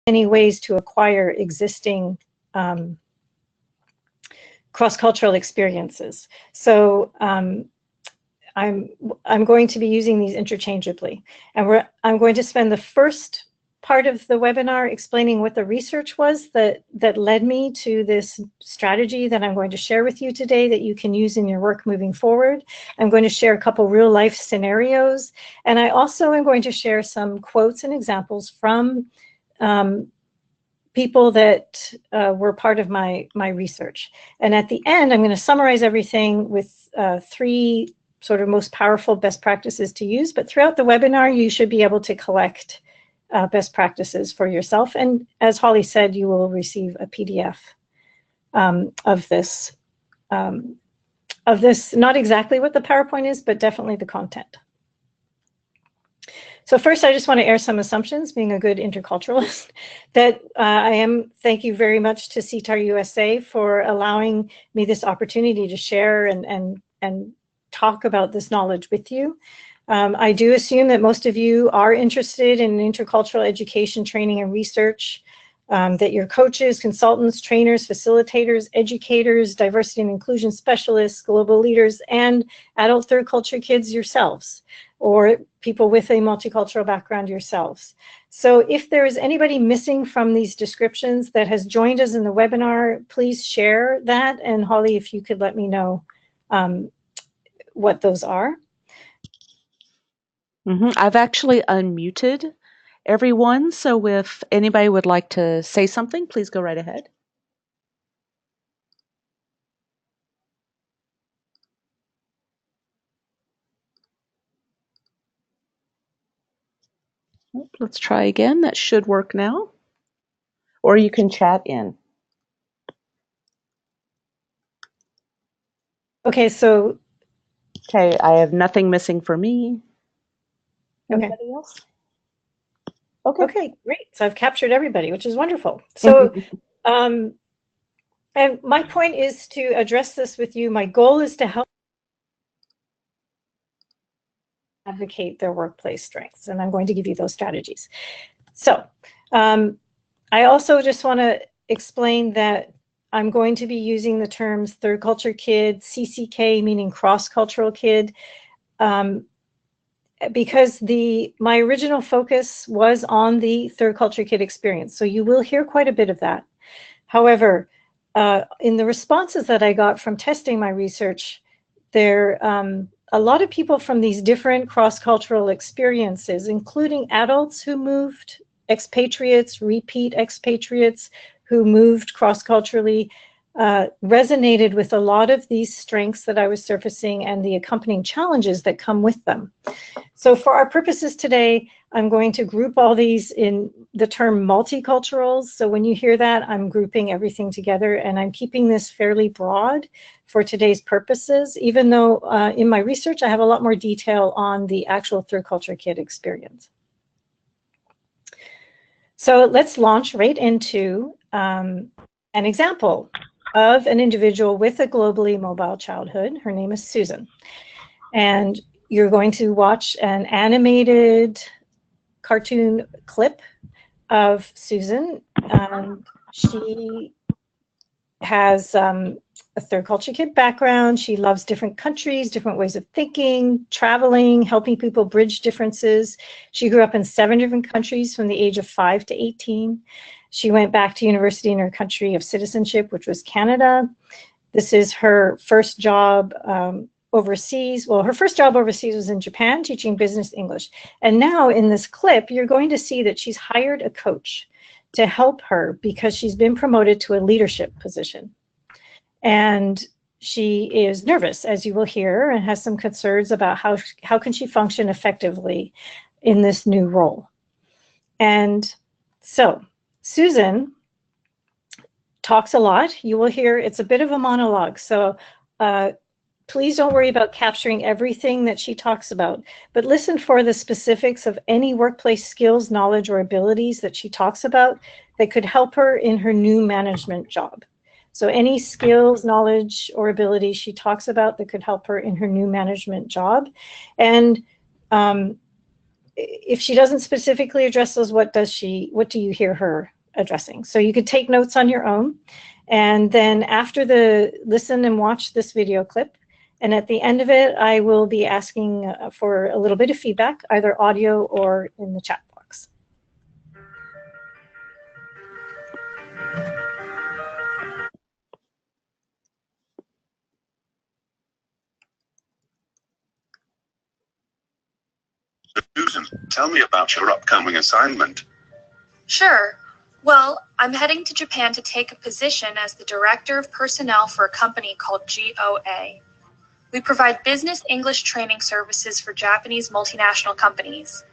many ways to acquire existing cross-cultural experiences. So I'm going to be using these interchangeably. And I'm going to spend the first part of the webinar explaining what the research was that led me to this strategy that I'm going to share with you today that you can use in your work moving forward. I'm going to share a couple real life scenarios. And I also am going to share some quotes and examples from people that were part of my research. And at the end, I'm going to summarize everything with 3 sort of most powerful best practices to use. But throughout the webinar, you should be able to collect best practices for yourself. And as Holly said, you will receive a PDF of this, not exactly what the PowerPoint is, but definitely the content. So first, I just want to air some assumptions, being a good interculturalist, that thank you very much to SIETAR USA for allowing me this opportunity to share and talk about this knowledge with you. I do assume that most of you are interested in intercultural education, training, and research, that you're coaches, consultants, trainers, facilitators, educators, diversity and inclusion specialists, global leaders, and adult third culture kids yourselves, or people with a multicultural background yourselves. So if there is anybody missing from these descriptions that has joined us in the webinar, please share that. And Holly, if you could let me know what those are. I've actually unmuted everyone, so if anybody would like to say something, please go right ahead. Let's try again. That should work now. Or you can chat in. Okay, so. Okay, I have nothing missing for me. Okay. Anybody else? Okay, great. So I've captured everybody, which is wonderful. So, and my point is to address this with you. My goal is to help advocate their workplace strengths, and I'm going to give you those strategies. So, I also just want to explain that I'm going to be using the terms third culture kid, CCK, meaning cross-cultural kid, because my original focus was on the third culture kid experience. So you will hear quite a bit of that. However, in the responses that I got from testing my research, a lot of people from these different cross-cultural experiences, including adults who moved, expatriates, repeat expatriates who moved cross-culturally, resonated with a lot of these strengths that I was surfacing and the accompanying challenges that come with them. So for our purposes today, I'm going to group all these in the term multiculturals. So when you hear that, I'm grouping everything together, and I'm keeping this fairly broad for today's purposes, even though in my research, I have a lot more detail on the actual third culture kid experience. So let's launch right into an example of an individual with a globally mobile childhood. Her name is Susan. And you're going to watch an animated cartoon clip of Susan. She has a third culture kid background. She loves different countries, different ways of thinking, traveling, helping people bridge differences. She grew up in 7 different countries from the age of 5 to 18. She went back to university in her country of citizenship, which was Canada. This is her first job overseas. Well, her first job overseas was in Japan, teaching business English. And now in this clip, you're going to see that she's hired a coach to help her because she's been promoted to a leadership position. And she is nervous, as you will hear, and has some concerns about how can she function effectively in this new role. And so Susan talks a lot. You will hear it's a bit of a monologue. So please don't worry about capturing everything that she talks about, but listen for the specifics of any workplace skills, knowledge, or abilities that she talks about that could help her in her new management job. So any skills, knowledge, or abilities she talks about that could help her in her new management job. And if she doesn't specifically address those, what do you hear her addressing. So you could take notes on your own, and then after the listen and watch this video clip, and at the end of it, I will be asking for a little bit of feedback, either audio or in the chat box. Susan, tell me about your upcoming assignment. Sure. Well, I'm heading to Japan to take a position as the Director of Personnel for a company called GOA. We provide business English training services for Japanese multinational companies.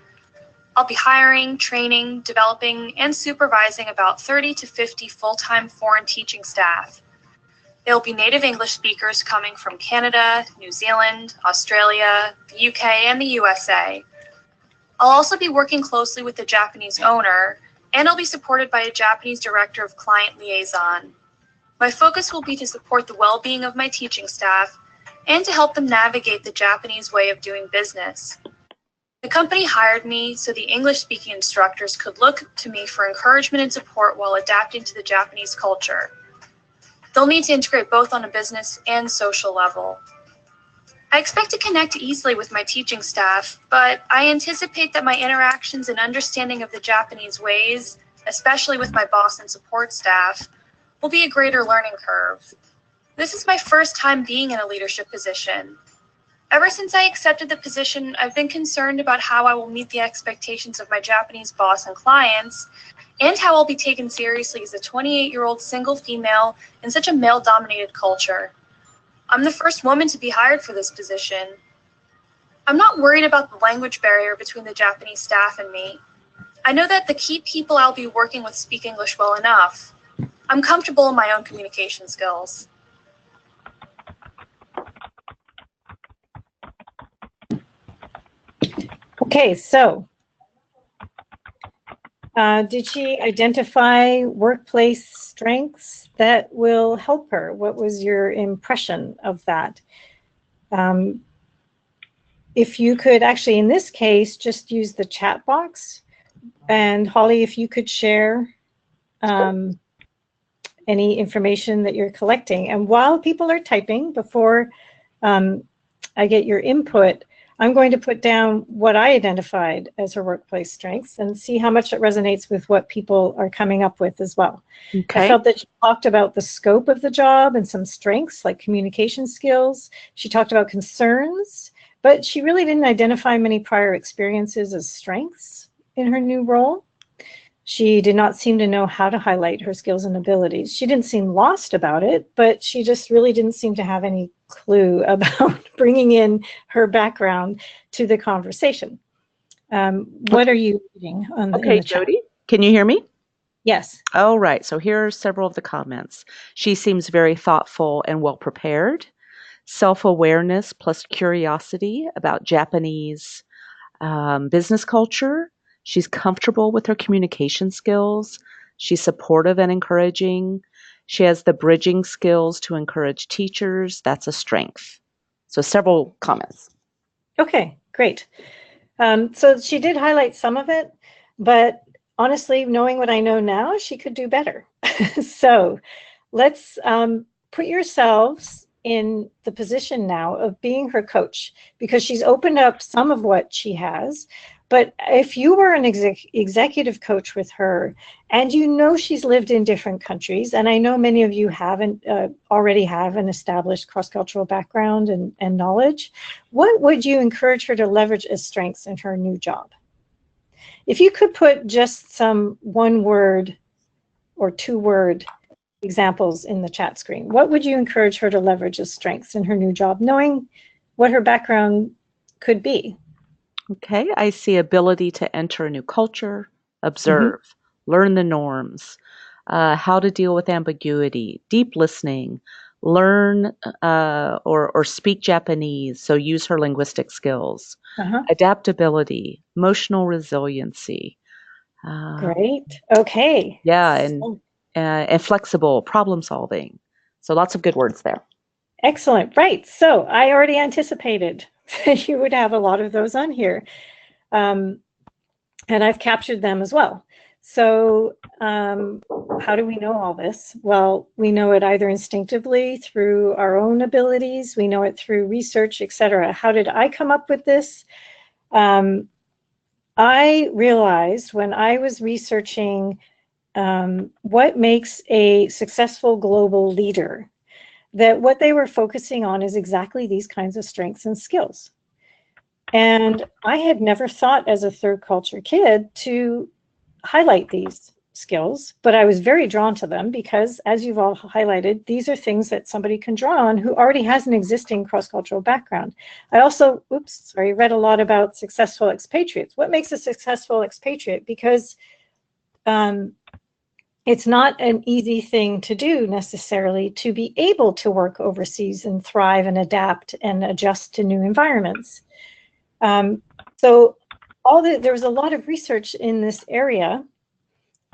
I'll be hiring, training, developing, and supervising about 30 to 50 full-time foreign teaching staff. They'll be native English speakers coming from Canada, New Zealand, Australia, the UK, and the USA. I'll also be working closely with the Japanese owner, and I'll be supported by a Japanese director of client liaison. My focus will be to support the well-being of my teaching staff and to help them navigate the Japanese way of doing business. The company hired me so the English-speaking instructors could look to me for encouragement and support while adapting to the Japanese culture. They'll need to integrate both on a business and social level. I expect to connect easily with my teaching staff, but I anticipate that my interactions and understanding of the Japanese ways, especially with my boss and support staff, will be a greater learning curve. This is my first time being in a leadership position. Ever since I accepted the position, I've been concerned about how I will meet the expectations of my Japanese boss and clients, and how I'll be taken seriously as a 28-year-old single female in such a male-dominated culture. I'm the first woman to be hired for this position. I'm not worried about the language barrier between the Japanese staff and me. I know that the key people I'll be working with speak English well enough. I'm comfortable in my own communication skills. Okay, so did she identify workplace strengths that will help her? What was your impression of that? If you could actually, in this case, just use the chat box. And Holly, if you could share any information that you're collecting. And while people are typing, before I get your input, I'm going to put down what I identified as her workplace strengths and see how much it resonates with what people are coming up with as well. Okay. I felt that she talked about the scope of the job and some strengths like communication skills. She talked about concerns, but she really didn't identify many prior experiences as strengths in her new role. She did not seem to know how to highlight her skills and abilities. She didn't seem lost about it, but she just really didn't seem to have any clue about bringing in her background to the conversation. What are you reading on the, Okay, Jody, can you hear me? Yes. All right, so here are several of the comments. She seems very thoughtful and well prepared. Self-awareness plus curiosity about Japanese business culture. She's comfortable with her communication skills. She's supportive and encouraging. She has the bridging skills to encourage teachers. That's a strength. So several comments. Okay, great. So she did highlight some of it, but honestly, knowing what I know now, she could do better. So let's put yourselves in the position now of being her coach, because she's opened up some of what she has. But if you were an executive coach with her, and you know she's lived in different countries, and I know many of you haven't already have an established cross-cultural background and knowledge, what would you encourage her to leverage as strengths in her new job? If you could put just some one-word or two-word examples in the chat screen, what would you encourage her to leverage as strengths in her new job, knowing what her background could be? Okay, I see ability to enter a new culture, observe, learn the norms, how to deal with ambiguity, deep listening, learn or speak Japanese, so use her linguistic skills, adaptability, emotional resiliency. Great. Okay. Yeah, and flexible, problem solving. So lots of good words there. Excellent. Right. So I already anticipated that you would have a lot of those on here. And I've captured them as well. So how do we know all this? Well, we know it either instinctively through our own abilities, we know it through research, etc. How did I come up with this? I realized when I was researching what makes a successful global leader, that what they were focusing on is exactly these kinds of strengths and skills. And I had never thought as a third culture kid to highlight these skills, but I was very drawn to them because, as you've all highlighted, these are things that somebody can draw on who already has an existing cross-cultural background. I also, read a lot about successful expatriates. What makes a successful expatriate? Because it's not an easy thing to do necessarily to be able to work overseas and thrive and adapt and adjust to new environments. So there was a lot of research in this area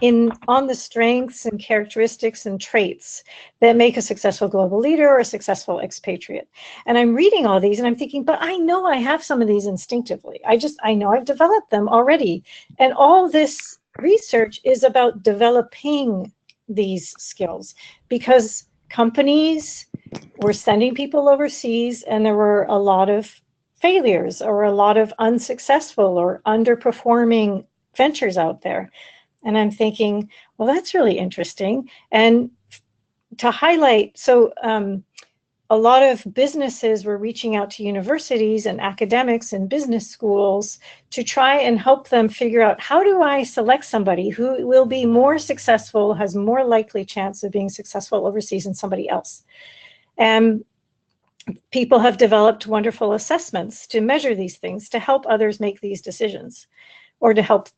on the strengths and characteristics and traits that make a successful global leader or a successful expatriate. And I'm reading all these and I'm thinking, but I know I have some of these instinctively. I know I've developed them already. And all this research is about developing these skills because companies were sending people overseas and there were a lot of failures or a lot of unsuccessful or underperforming ventures out there. And I'm thinking, well, that's really interesting. And to highlight, so a lot of businesses were reaching out to universities and academics and business schools to try and help them figure out, how do I select somebody who will be more successful, has more likely chance of being successful overseas than somebody else? And people have developed wonderful assessments to measure these things, to help others make these decisions, or to help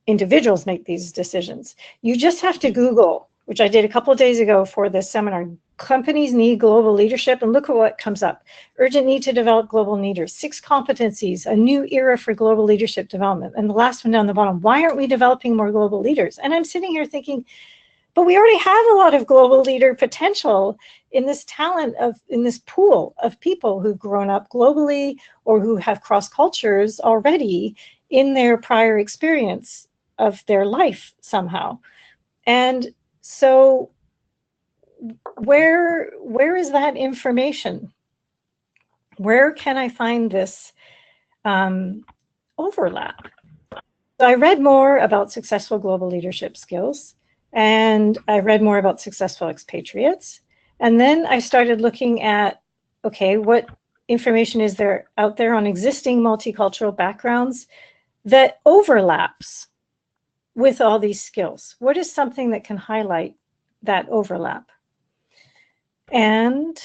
individuals make these decisions. You just have to Google, which I did a couple of days ago for this seminar, companies need global leadership, and look at what comes up. Urgent need to develop global leaders, 6 competencies, a new era for global leadership development. And the last one down the bottom, why aren't we developing more global leaders? And I'm sitting here thinking, but we already have a lot of global leader potential in this in this pool of people who've grown up globally or who have cross cultures already in their prior experience of their life somehow. And so where is that information? Where can I find this overlap? So I read more about successful global leadership skills, and I read more about successful expatriates. And then I started looking at, okay, what information is there out there on existing multicultural backgrounds that overlaps with all these skills? What is something that can highlight that overlap? And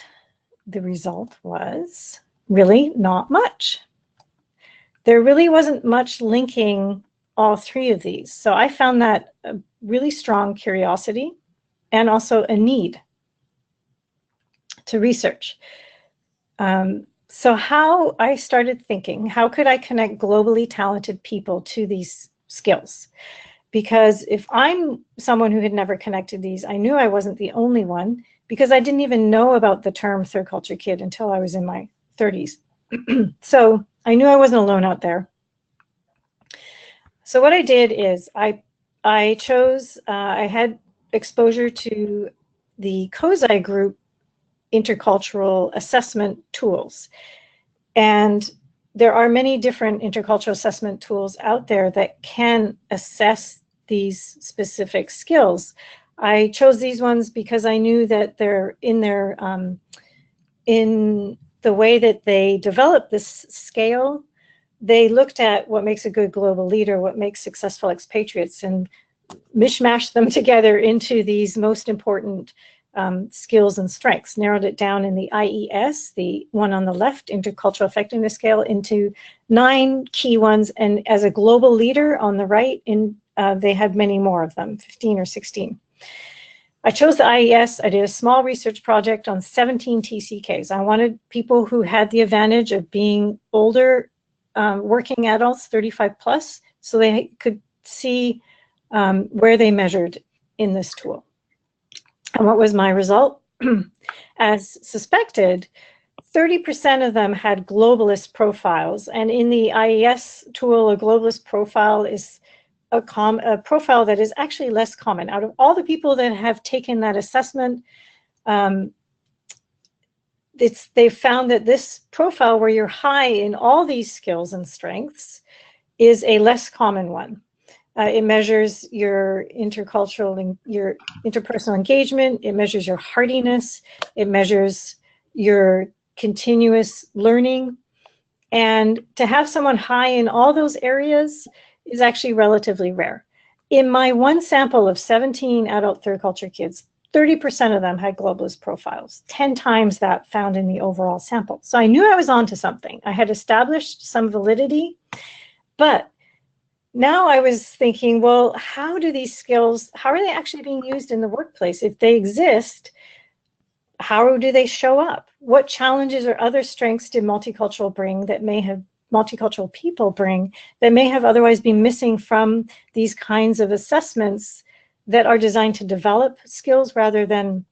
the result was really not much. There really wasn't much linking all 3 of these. So I found that a really strong curiosity and also a need to research. So how I started thinking, how could I connect globally talented people to these skills? Because if I'm someone who had never connected these, I knew I wasn't the only one, because I didn't even know about the term third culture kid until I was in my 30s. So I knew I wasn't alone out there. So what I did is I chose, I had exposure to the COSI group intercultural assessment tools. And there are many different intercultural assessment tools out there that can assess these specific skills. I chose these ones because I knew that they're in the way that they developed this scale. They looked at what makes a good global leader, what makes successful expatriates, and mishmashed them together into these most important skills and strengths, narrowed it down in the IES, the one on the left, Intercultural Effectiveness Scale, into 9 key ones. And as a global leader on the right, they had many more of them, 15 or 16. I chose the IES. I did a small research project on 17 TCKs. I wanted people who had the advantage of being older, working adults, 35 plus, so they could see where they measured in this tool. And what was my result? As suspected, 30% of them had globalist profiles. And in the IES tool, a globalist profile is a profile that is actually less common. Out of all the people that have taken that assessment, they've found that this profile where you're high in all these skills and strengths is a less common one. It measures your intercultural and your interpersonal engagement. It measures your hardiness. It measures your continuous learning. And to have someone high in all those areas is actually relatively rare. In my one sample of 17 adult third culture kids, 30% of them had globalist profiles, 10 times that found in the overall sample. So I knew I was onto something. I had established some validity, but now I was thinking, well, how do these skills, how are they actually being used in the workplace? If they exist, how do they show up? What challenges or other strengths did multicultural people bring that may have otherwise been missing from these kinds of assessments that are designed to develop skills rather than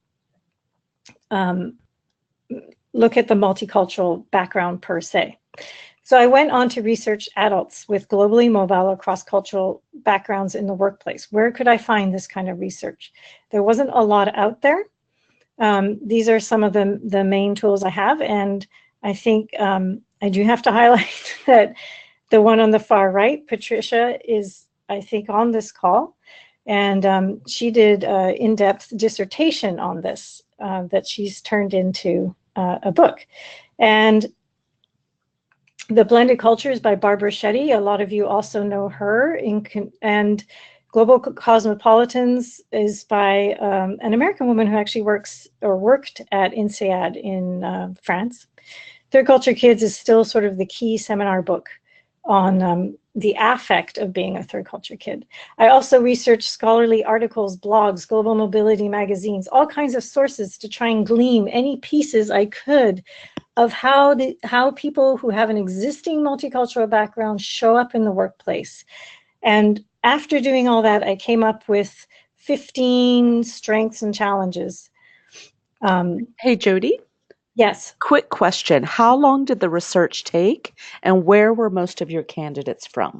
look at the multicultural background per se. So I went on to research adults with globally mobile or cross-cultural backgrounds in the workplace. Where could I find this kind of research? There wasn't a lot out there. These are some of the main tools I have, and I think I do have to highlight that the one on the far right, Patricia, is, I think, on this call, and she did an in-depth dissertation on this that she's turned into a book. And The Blended Cultures by Barbara Shetty, a lot of you also know her, and Global Cosmopolitans is by an American woman who actually worked at INSEAD in France. Third Culture Kids is still sort of the key seminar book on the affect of being a third culture kid. I also researched scholarly articles, blogs, global mobility magazines, all kinds of sources to try and glean any pieces I could of how people who have an existing multicultural background show up in the workplace. And after doing all that, I came up with 15 strengths and challenges. Hey, Jody. Yes. Quick question. How long did the research take, and where were most of your candidates from?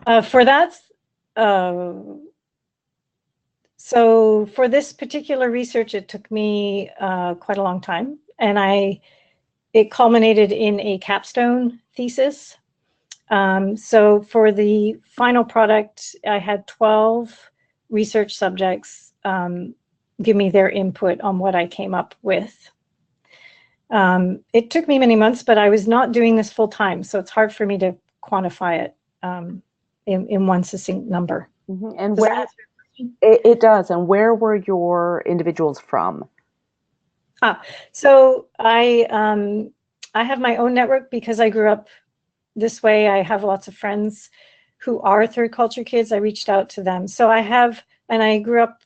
For that, so for this particular research, it took me quite a long time, and it culminated in a capstone thesis. So for the final product, I had 12 research subjects give me their input on what I came up with. It took me many months, but I was not doing this full time, so it's hard for me to quantify it in one succinct number. Mm-hmm. And where it does. And where were your individuals from? So I have my own network because I grew up this way. I have lots of friends who are third culture kids. I reached out to them. So I grew up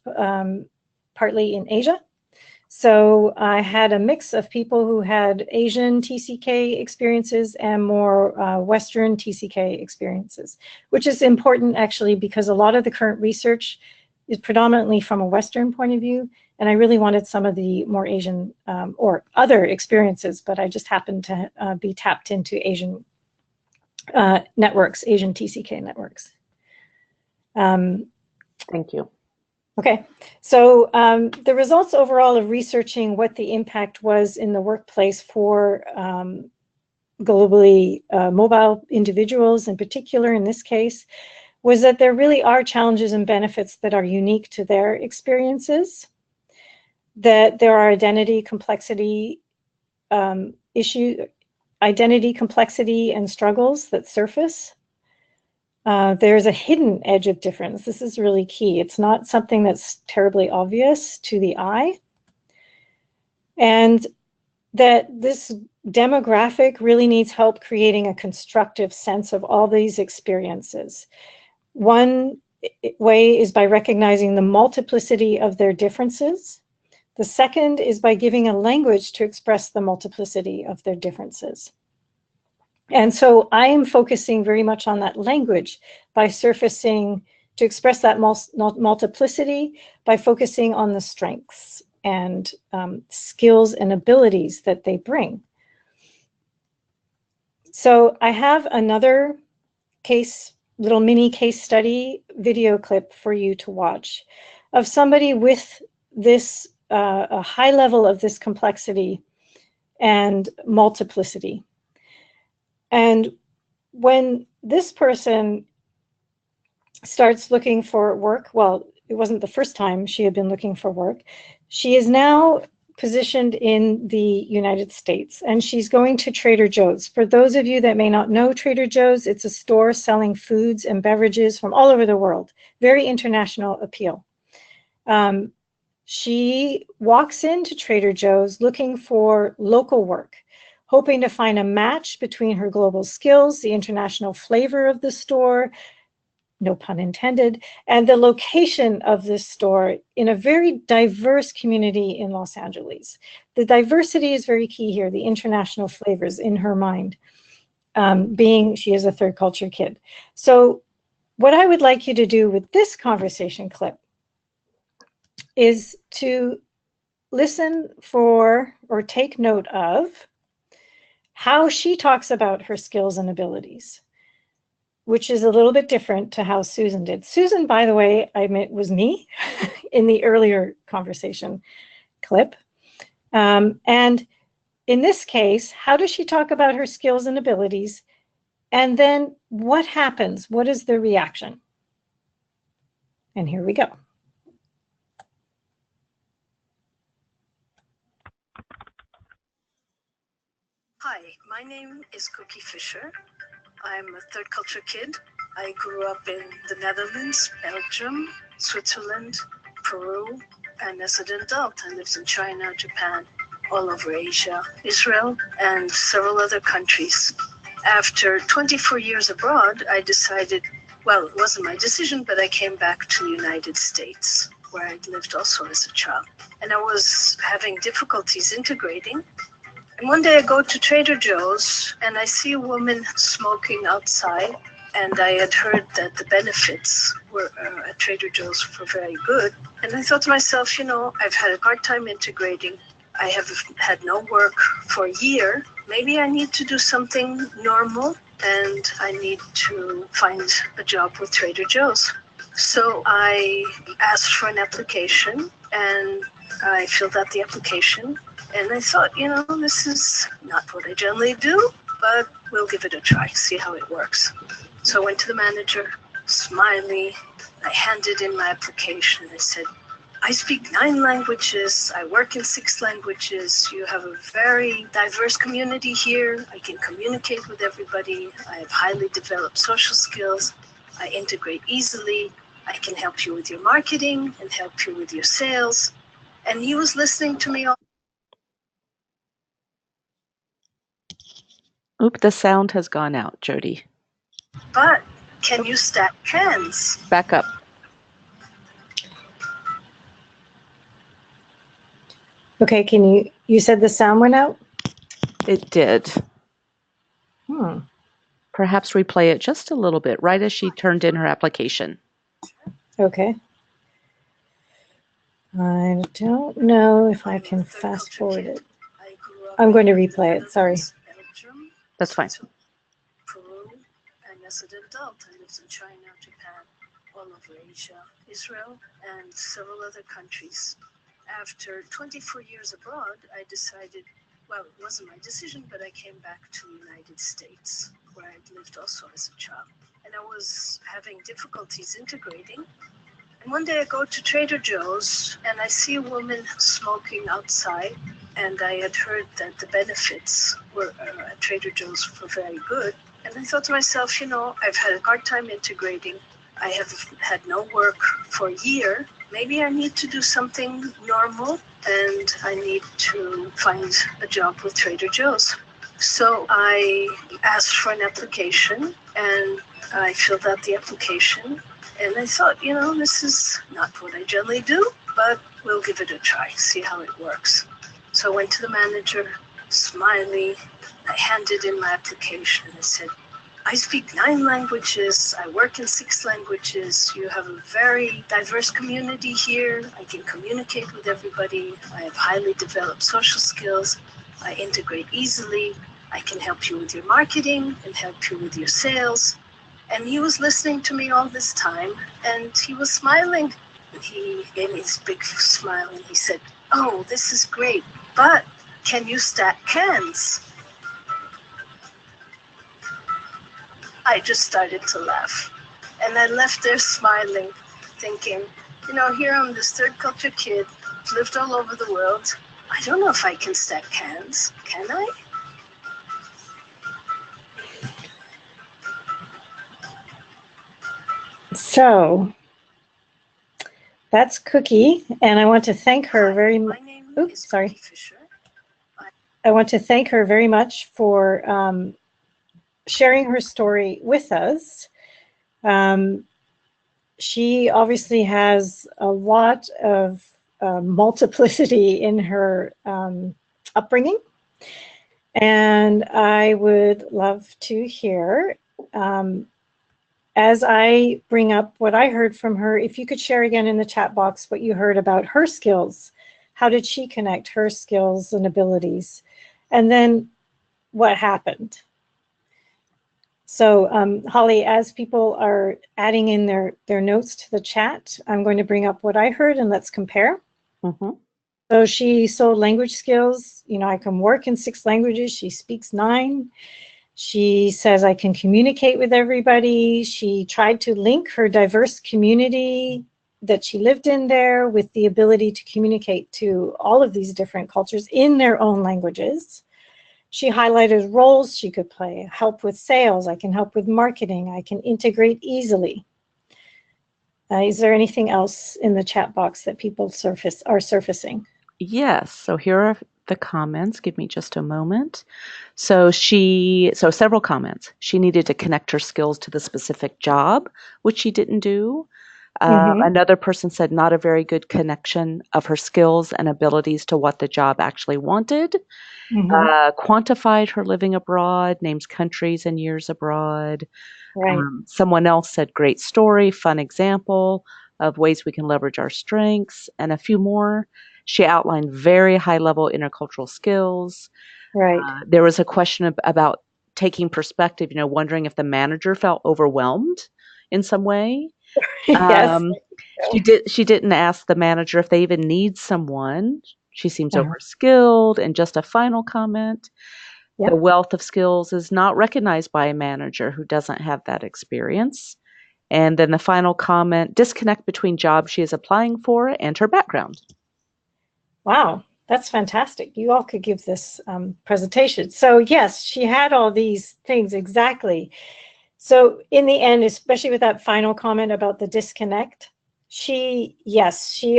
partly in Asia. So I had a mix of people who had Asian TCK experiences and more Western TCK experiences, which is important actually because a lot of the current research is predominantly from a Western point of view. And I really wanted some of the more Asian or other experiences, but I just happened to be tapped into Asian networks, Asian TCK networks. Thank you. Okay, so the results overall of researching what the impact was in the workplace for globally mobile individuals in particular in this case was that there really are challenges and benefits that are unique to their experiences, that there are identity complexity and struggles that surface. There's a hidden edge of difference. This is really key. It's not something that's terribly obvious to the eye. And that this demographic really needs help creating a constructive sense of all these experiences. One way is by recognizing the multiplicity of their differences. The second is by giving a language to express the multiplicity of their differences. And so I am focusing very much on that language by surfacing to express that multiplicity by focusing on the strengths and skills and abilities that they bring. So I have another case little mini case study video clip for you to watch of somebody with this a high level of this complexity and multiplicity. And when this person starts looking for work, well, it wasn't the first time she had been looking for work. She is now positioned in the United States, and she's going to Trader Joe's. For those of you that may not know Trader Joe's, it's a store selling foods and beverages from all over the world. Very international appeal. She walks into Trader Joe's looking for local work, hoping to find a match between her global skills, the international flavor of the store, no pun intended, and the location of this store in a very diverse community in Los Angeles. The diversity is very key here, the international flavors in her mind, being she is a third culture kid. So what I would like you to do with this conversation clip is to listen for or take note of how she talks about her skills and abilities, which is a little bit different to how Susan did. Susan, by the way, I admit was me in the earlier conversation clip. And in this case, how does she talk about her skills and abilities? And then what happens? What is the reaction? And here we go. Hi, my name is Cookie Fisher. I'm a third culture kid. I grew up in the Netherlands, Belgium, Switzerland, Peru, and as an adult, I lived in China, Japan, all over Asia, Israel, and several other countries. After 24 years abroad, I decided, well, it wasn't my decision, but I came back to the United States, where I'd lived also as a child. And I was having difficulties integrating. And one day I go to Trader Joe's and I see a woman smoking outside. And I had heard that the benefits were at Trader Joe's were very good. And I thought to myself, you know, I've had a hard time integrating. I have had no work for a year. Maybe I need to do something normal and I need to find a job with Trader Joe's. So I asked for an application and I filled out the application. And I thought, you know, this is not what I generally do, but we'll give it a try, see how it works. So I went to the manager, smiley. I handed in my application. I said, I speak 9 languages. I work in 6 languages. You have a very diverse community here. I can communicate with everybody. I have highly developed social skills. I integrate easily. I can help you with your marketing and help you with your sales. And he was listening to me all. Oop, the sound has gone out, Jody. But can you stack cans? Back up. Okay, can you said the sound went out? It did. Hmm. Perhaps replay it just a little bit, right as she turned in her application. Okay. I don't know if I can fast forward it. I'm going to replay it, sorry. That's fine. Peru, and as an adult, I lived in China, Japan, all over Asia, Israel, and several other countries. After 24 years abroad, I decided, well, it wasn't my decision, but I came back to the United States, where I'd lived also as a child. And I was having difficulties integrating. And one day I go to Trader Joe's and I see a woman smoking outside. And I had heard that the benefits were at Trader Joe's were very good. And I thought to myself, you know, I've had a hard time integrating. I have had no work for a year. Maybe I need to do something normal and I need to find a job with Trader Joe's. So I asked for an application and I filled out the application. And I thought, you know, this is not what I generally do, but we'll give it a try, see how it works. So I went to the manager, smiley. I handed in my application. I said, I speak 9 languages. I work in 6 languages. You have a very diverse community here. I can communicate with everybody. I have highly developed social skills. I integrate easily. I can help you with your marketing and help you with your sales. And he was listening to me all this time, and he was smiling. He gave me this big smile, and he said, "Oh, this is great, but can you stack cans?" I just started to laugh. And I left there smiling, thinking, here I'm this third culture kid, lived all over the world. I don't know if I can stack cans, can I? So that's Cookie, and I want to thank her very much. Oops, sorry. I want to thank her very much for sharing her story with us. She obviously has a lot of multiplicity in her upbringing, and I would love to hear, as I bring up what I heard from her, if you could share again in the chat box what you heard about her skills. How did she connect her skills and abilities? And then what happened? So Holly, as people are adding in their notes to the chat, I'm going to bring up what I heard and let's compare. Mm-hmm. So she sold language skills. I can work in 6 languages. She speaks 9. She says, I can communicate with everybody. She tried to link her diverse community that she lived in there with the ability to communicate to all of these different cultures in their own languages. She highlighted roles she could play, help with sales, I can help with marketing, I can integrate easily. Is there anything else in the chat box that people are surfacing? Yes, so here are the comments. Give me just a moment. So several comments. She needed to connect her skills to the specific job, which she didn't do. Another person said not a very good connection of her skills and abilities to what the job actually wanted. Quantified her living abroad, names countries and years abroad. Right. Someone else said great story, fun example of ways we can leverage our strengths, and a few more. She outlined very high-level intercultural skills. Right. There was a question about taking perspective, wondering if the manager felt overwhelmed in some way. Yes. She didn't ask the manager if they even need someone. She seems overskilled. And just a final comment, the wealth of skills is not recognized by a manager who doesn't have that experience. And then the final comment, disconnect between jobs she is applying for and her background. Wow, that's fantastic. You all could give this presentation. So yes, she had all these things exactly. So in the end, especially with that final comment about the disconnect, she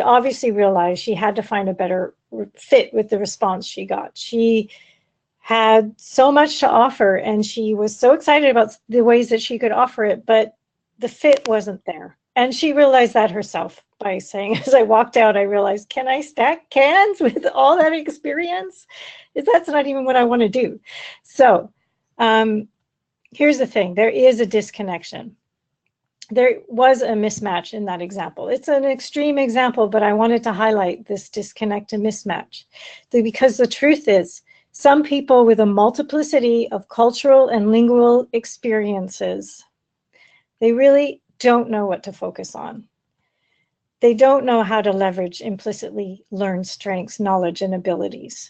obviously realized she had to find a better fit with the response she got. She had so much to offer and she was so excited about the ways that she could offer it, but the fit wasn't there. And she realized that herself by saying, as I walked out, I realized, can I stack cans with all that experience? That's not even what I want to do. So here's the thing. There is a disconnection. There was a mismatch in that example. It's an extreme example, but I wanted to highlight this disconnect and mismatch. Because the truth is, some people with a multiplicity of cultural and lingual experiences, they really don't know what to focus on. They don't know how to leverage implicitly learned strengths, knowledge, and abilities.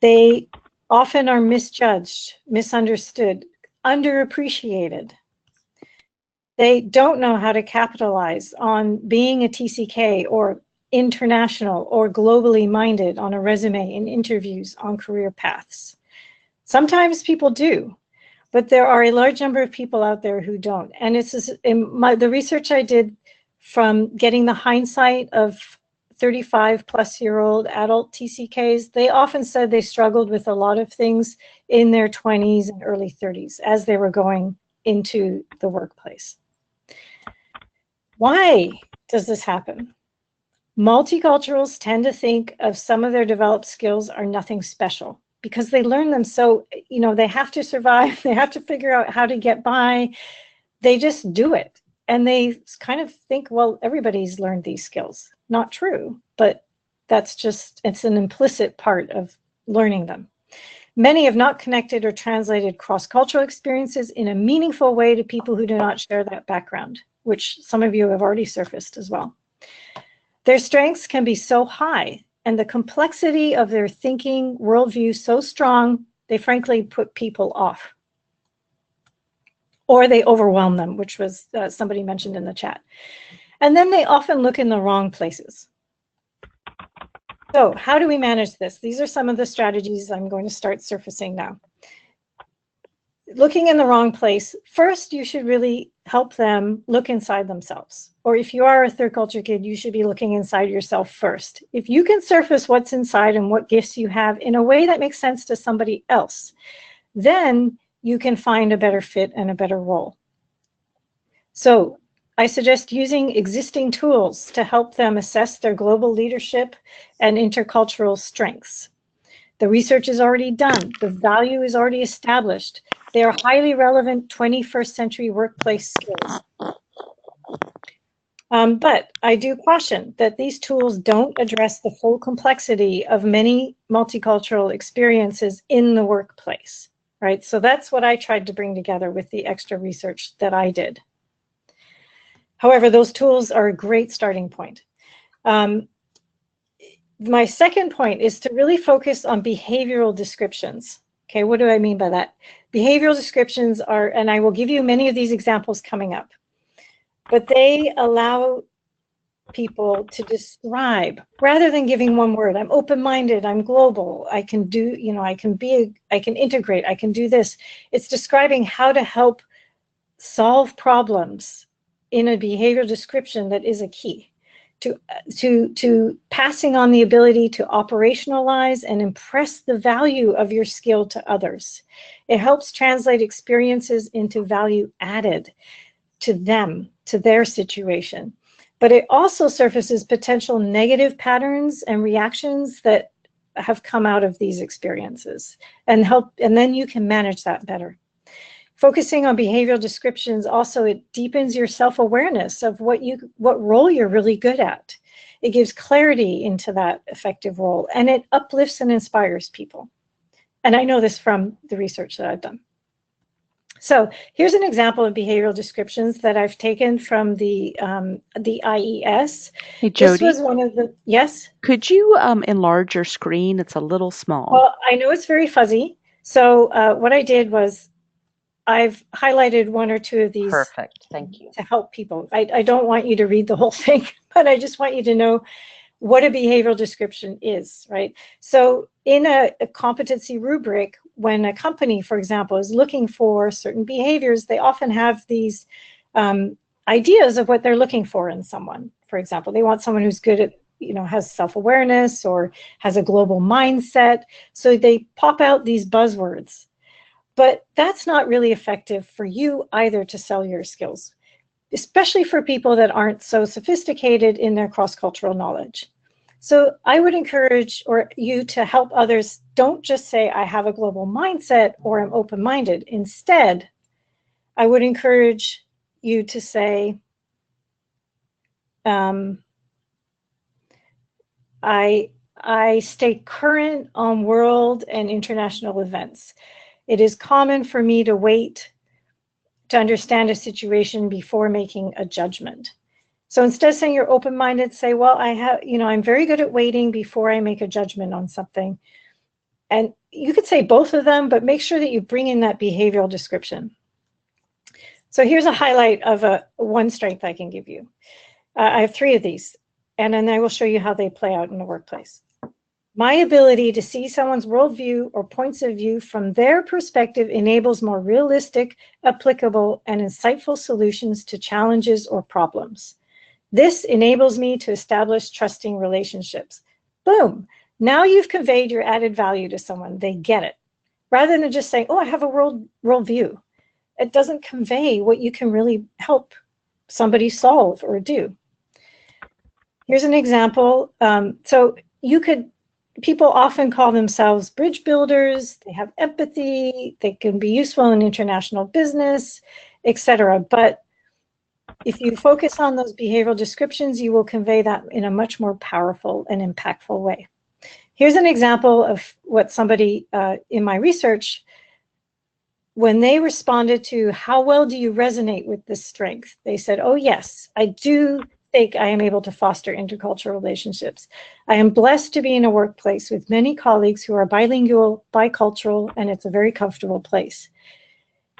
They often are misjudged, misunderstood, underappreciated. They don't know how to capitalize on being a TCK or international or globally minded on a resume in interviews on career paths. Sometimes people do, but there are a large number of people out there who don't. And it's the research I did from getting the hindsight of 35-plus-year-old adult TCKs, they often said they struggled with a lot of things in their 20s and early 30s as they were going into the workplace. Why does this happen? Multiculturals tend to think of some of their developed skills are nothing special because they learn them so, they have to survive, they have to figure out how to get by, they just do it. And they kind of think, well, everybody's learned these skills. Not true, but it's an implicit part of learning them. Many have not connected or translated cross-cultural experiences in a meaningful way to people who do not share that background, which some of you have already surfaced as well. Their strengths can be so high and the complexity of their thinking worldview so strong, they frankly put people off. Or they overwhelm them, which was somebody mentioned in the chat. And then they often look in the wrong places. So how do we manage this? These are some of the strategies I'm going to start surfacing now. Looking in the wrong place, first you should really help them look inside themselves. Or if you are a third culture kid, you should be looking inside yourself first. If you can surface what's inside and what gifts you have in a way that makes sense to somebody else, then you can find a better fit and a better role. So I suggest using existing tools to help them assess their global leadership and intercultural strengths. The research is already done. The value is already established. They are highly relevant 21st century workplace skills. But I do caution that these tools don't address the full complexity of many multicultural experiences in the workplace, right? So that's what I tried to bring together with the extra research that I did. However, those tools are a great starting point. My second point is to really focus on behavioral descriptions. Okay, what do I mean by that? Behavioral descriptions are, and I will give you many of these examples coming up, but they allow people to describe, rather than giving one word, I'm open-minded, I'm global, I can do, you know, I can integrate, I can do this. It's describing how to help solve problems in a behavioral description that is a key to passing on the ability to operationalize and impress the value of your skill to others. It helps translate experiences into value added to them, to their situation. But it also surfaces potential negative patterns and reactions that have come out of these experiences and then you can manage that better. Focusing on behavioral descriptions also, it deepens your self-awareness of what role you're really good at. It gives clarity into that effective role, and it uplifts and inspires people. And I know this from the research that I've done. So here's an example of behavioral descriptions that I've taken from the IES. Hey, Jody. This was one of the, yes? Could you enlarge your screen? It's a little small. Well, I know it's very fuzzy. So what I did was I've highlighted one or two of these. Perfect, thank you. To help people. I don't want you to read the whole thing, but I just want you to know what a behavioral description is, right? So in a competency rubric, when a company, for example, is looking for certain behaviors, they often have these ideas of what they're looking for in someone. For example, they want someone who's good at, you know, has self-awareness or has a global mindset. So they pop out these buzzwords. But that's not really effective for you either to sell your skills, especially for people that aren't so sophisticated in their cross-cultural knowledge. So I would encourage you to help others. Don't just say, I have a global mindset or I'm open-minded. Instead, I would encourage you to say, I stay current on world and international events. It is common for me to wait to understand a situation before making a judgment. So instead of saying you're open-minded, say, well, I'm very good at waiting before I make a judgment on something. And you could say both of them, but make sure that you bring in that behavioral description. So here's a highlight of one strength I can give you. I have 3 of these, and then I will show you how they play out in the workplace. My ability to see someone's worldview or points of view from their perspective enables more realistic, applicable, and insightful solutions to challenges or problems. This enables me to establish trusting relationships. Boom! Now you've conveyed your added value to someone. They get it. Rather than just saying, oh, I have a worldview. It doesn't convey what you can really help somebody solve or do. Here's an example. People often call themselves bridge builders. They have empathy. They can be useful in international business, etc. But if you focus on those behavioral descriptions, you will convey that in a much more powerful and impactful way. Here's an example of what somebody in my research, when they responded to how well do you resonate with this strength, they said, oh yes, I do think I am able to foster intercultural relationships. I am blessed to be in a workplace with many colleagues who are bilingual, bicultural, and it's a very comfortable place.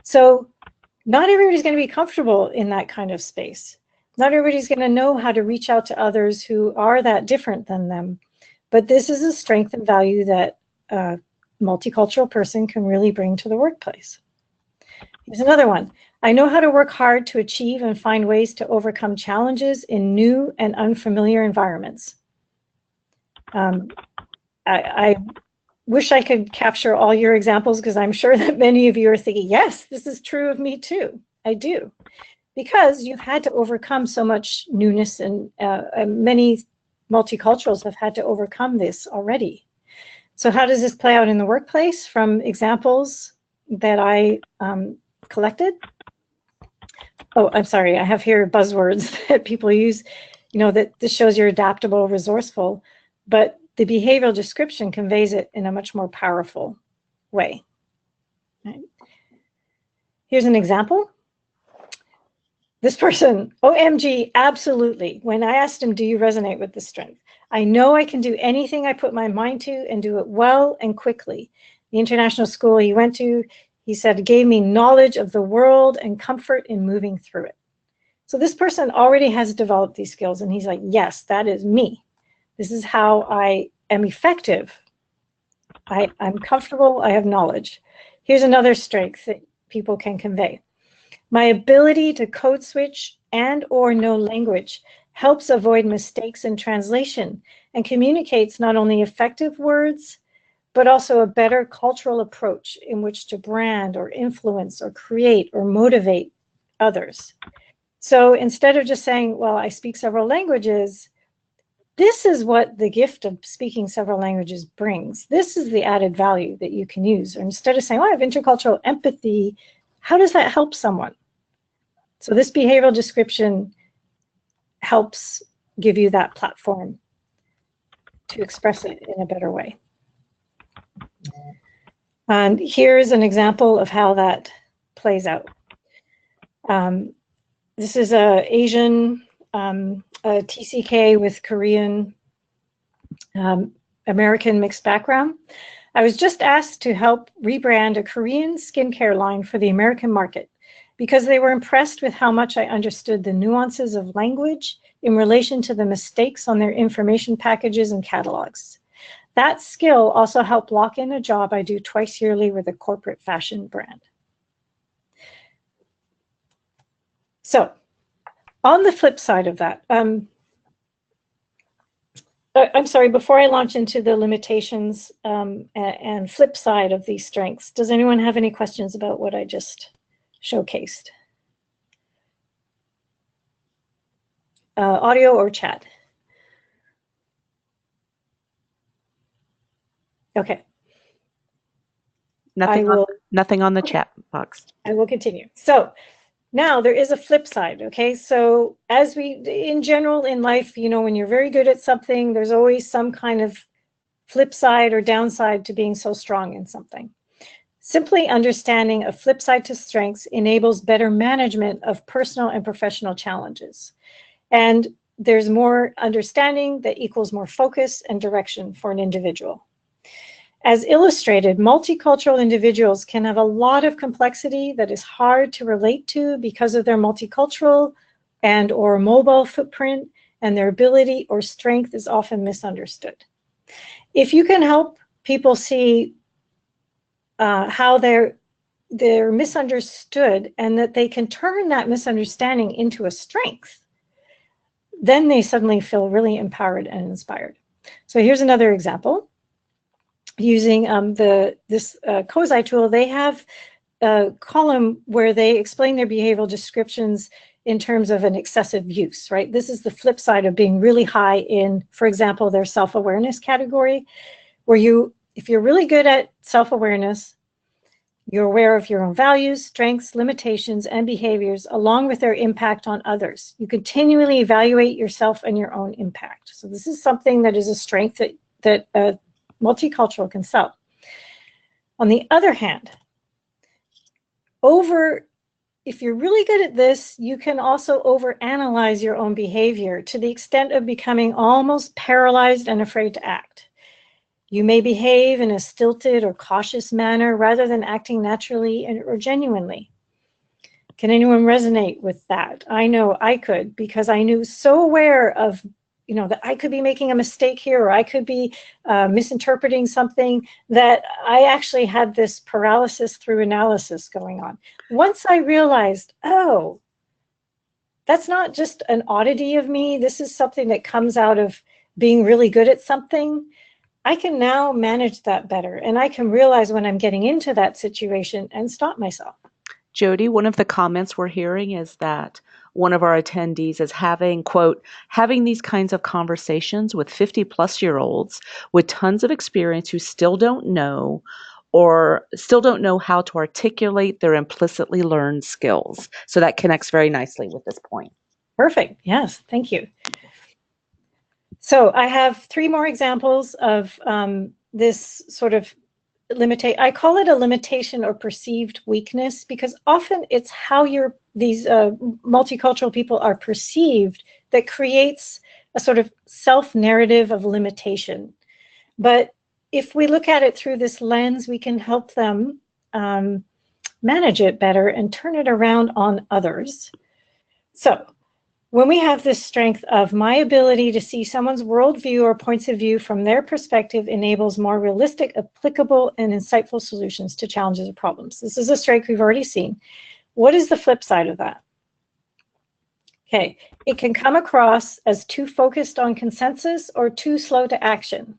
So not everybody's going to be comfortable in that kind of space. Not everybody's going to know how to reach out to others who are that different than them. But this is a strength and value that a multicultural person can really bring to the workplace. Here's another one. I know how to work hard to achieve and find ways to overcome challenges in new and unfamiliar environments. I wish I could capture all your examples, because I'm sure that many of you are thinking, yes, this is true of me too. I do. Because you've had to overcome so much newness, and many multiculturals have had to overcome this already. So how does this play out in the workplace? From examples that I collected. Oh, I'm sorry, I have here buzzwords that people use, that this shows you're adaptable, resourceful, but the behavioral description conveys it in a much more powerful way. Right? Here's an example. This person, OMG, absolutely. When I asked him, do you resonate with this strength? I know I can do anything I put my mind to and do it well and quickly. The international school he went to, he said, it gave me knowledge of the world and comfort in moving through it. So this person already has developed these skills, and he's like, yes, that is me. This is how I am effective. I'm comfortable, I have knowledge. Here's another strength that people can convey. My ability to code switch and or know language helps avoid mistakes in translation and communicates not only effective words, but also a better cultural approach in which to brand or influence or create or motivate others. So instead of just saying, well, I speak several languages, this is what the gift of speaking several languages brings. This is the added value that you can use. Or instead of saying, oh, I have intercultural empathy, how does that help someone? So this behavioral description helps give you that platform to express it in a better way. And here's an example of how that plays out. This is a Asian a TCK with Korean American mixed background. I was just asked to help rebrand a Korean skincare line for the American market because they were impressed with how much I understood the nuances of language in relation to the mistakes on their information packages and catalogs. That skill also helped lock in a job I do twice yearly with a corporate fashion brand. So, on the flip side of that, I'm sorry, before I launch into the limitations and flip side of these strengths, does anyone have any questions about what I just showcased? Audio or chat? Okay. Nothing on the chat box. I will continue. So now there is a flip side, okay? So as in general in life, when you're very good at something, there's always some kind of flip side or downside to being so strong in something. Simply understanding a flip side to strengths enables better management of personal and professional challenges. And there's more understanding that equals more focus and direction for an individual. As illustrated, multicultural individuals can have a lot of complexity that is hard to relate to because of their multicultural and or mobile footprint, and their ability or strength is often misunderstood. If you can help people see how they're misunderstood and that they can turn that misunderstanding into a strength, then they suddenly feel really empowered and inspired. So here's another example. Using this COSI tool, they have a column where they explain their behavioral descriptions in terms of an excessive use, right? This is the flip side of being really high in, for example, their self-awareness category, where if you're really good at self-awareness, you're aware of your own values, strengths, limitations, and behaviors, along with their impact on others. You continually evaluate yourself and your own impact. So this is something that is a strength that multicultural can sell. On the other hand, if you're really good at this, you can also overanalyze your own behavior to the extent of becoming almost paralyzed and afraid to act. You may behave in a stilted or cautious manner rather than acting naturally or genuinely. Can anyone resonate with that? I know I could, because I knew so aware of, that I could be making a mistake here, or I could be misinterpreting something, that I actually had this paralysis through analysis going on. Once I realized, oh, that's not just an oddity of me, this is something that comes out of being really good at something, I can now manage that better. And I can realize when I'm getting into that situation and stop myself. Jody, one of the comments we're hearing is that one of our attendees is having, quote, having these kinds of conversations with 50-plus-year-olds with tons of experience who still don't know how to articulate their implicitly learned skills. So that connects very nicely with this point. Perfect. Yes, thank you. So I have 3 more examples of this sort of I call it a limitation or perceived weakness, because often it's how these multicultural people are perceived that creates a sort of self-narrative of limitation. But if we look at it through this lens, we can help them manage it better and turn it around on others. So when we have this strength of my ability to see someone's worldview or points of view from their perspective enables more realistic, applicable, and insightful solutions to challenges or problems. This is a strength we've already seen. What is the flip side of that? Okay, it can come across as too focused on consensus or too slow to action.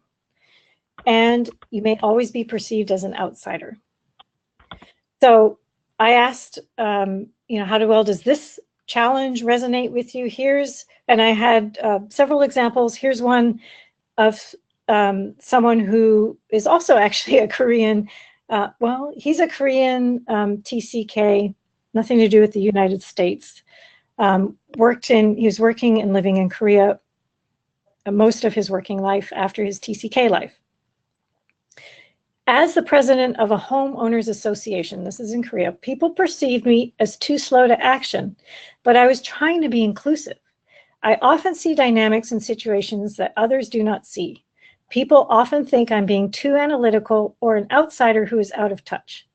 And you may always be perceived as an outsider. So I asked, how well does this challenge resonate with you? And I had several examples. Here's one of someone who is also actually a Korean, he's a Korean TCK, nothing to do with the United States. He was working and living in Korea most of his working life after his TCK life. As the president of a homeowners association, this is in Korea, people perceived me as too slow to action, but I was trying to be inclusive. I often see dynamics in situations that others do not see. People often think I'm being too analytical or an outsider who is out of touch.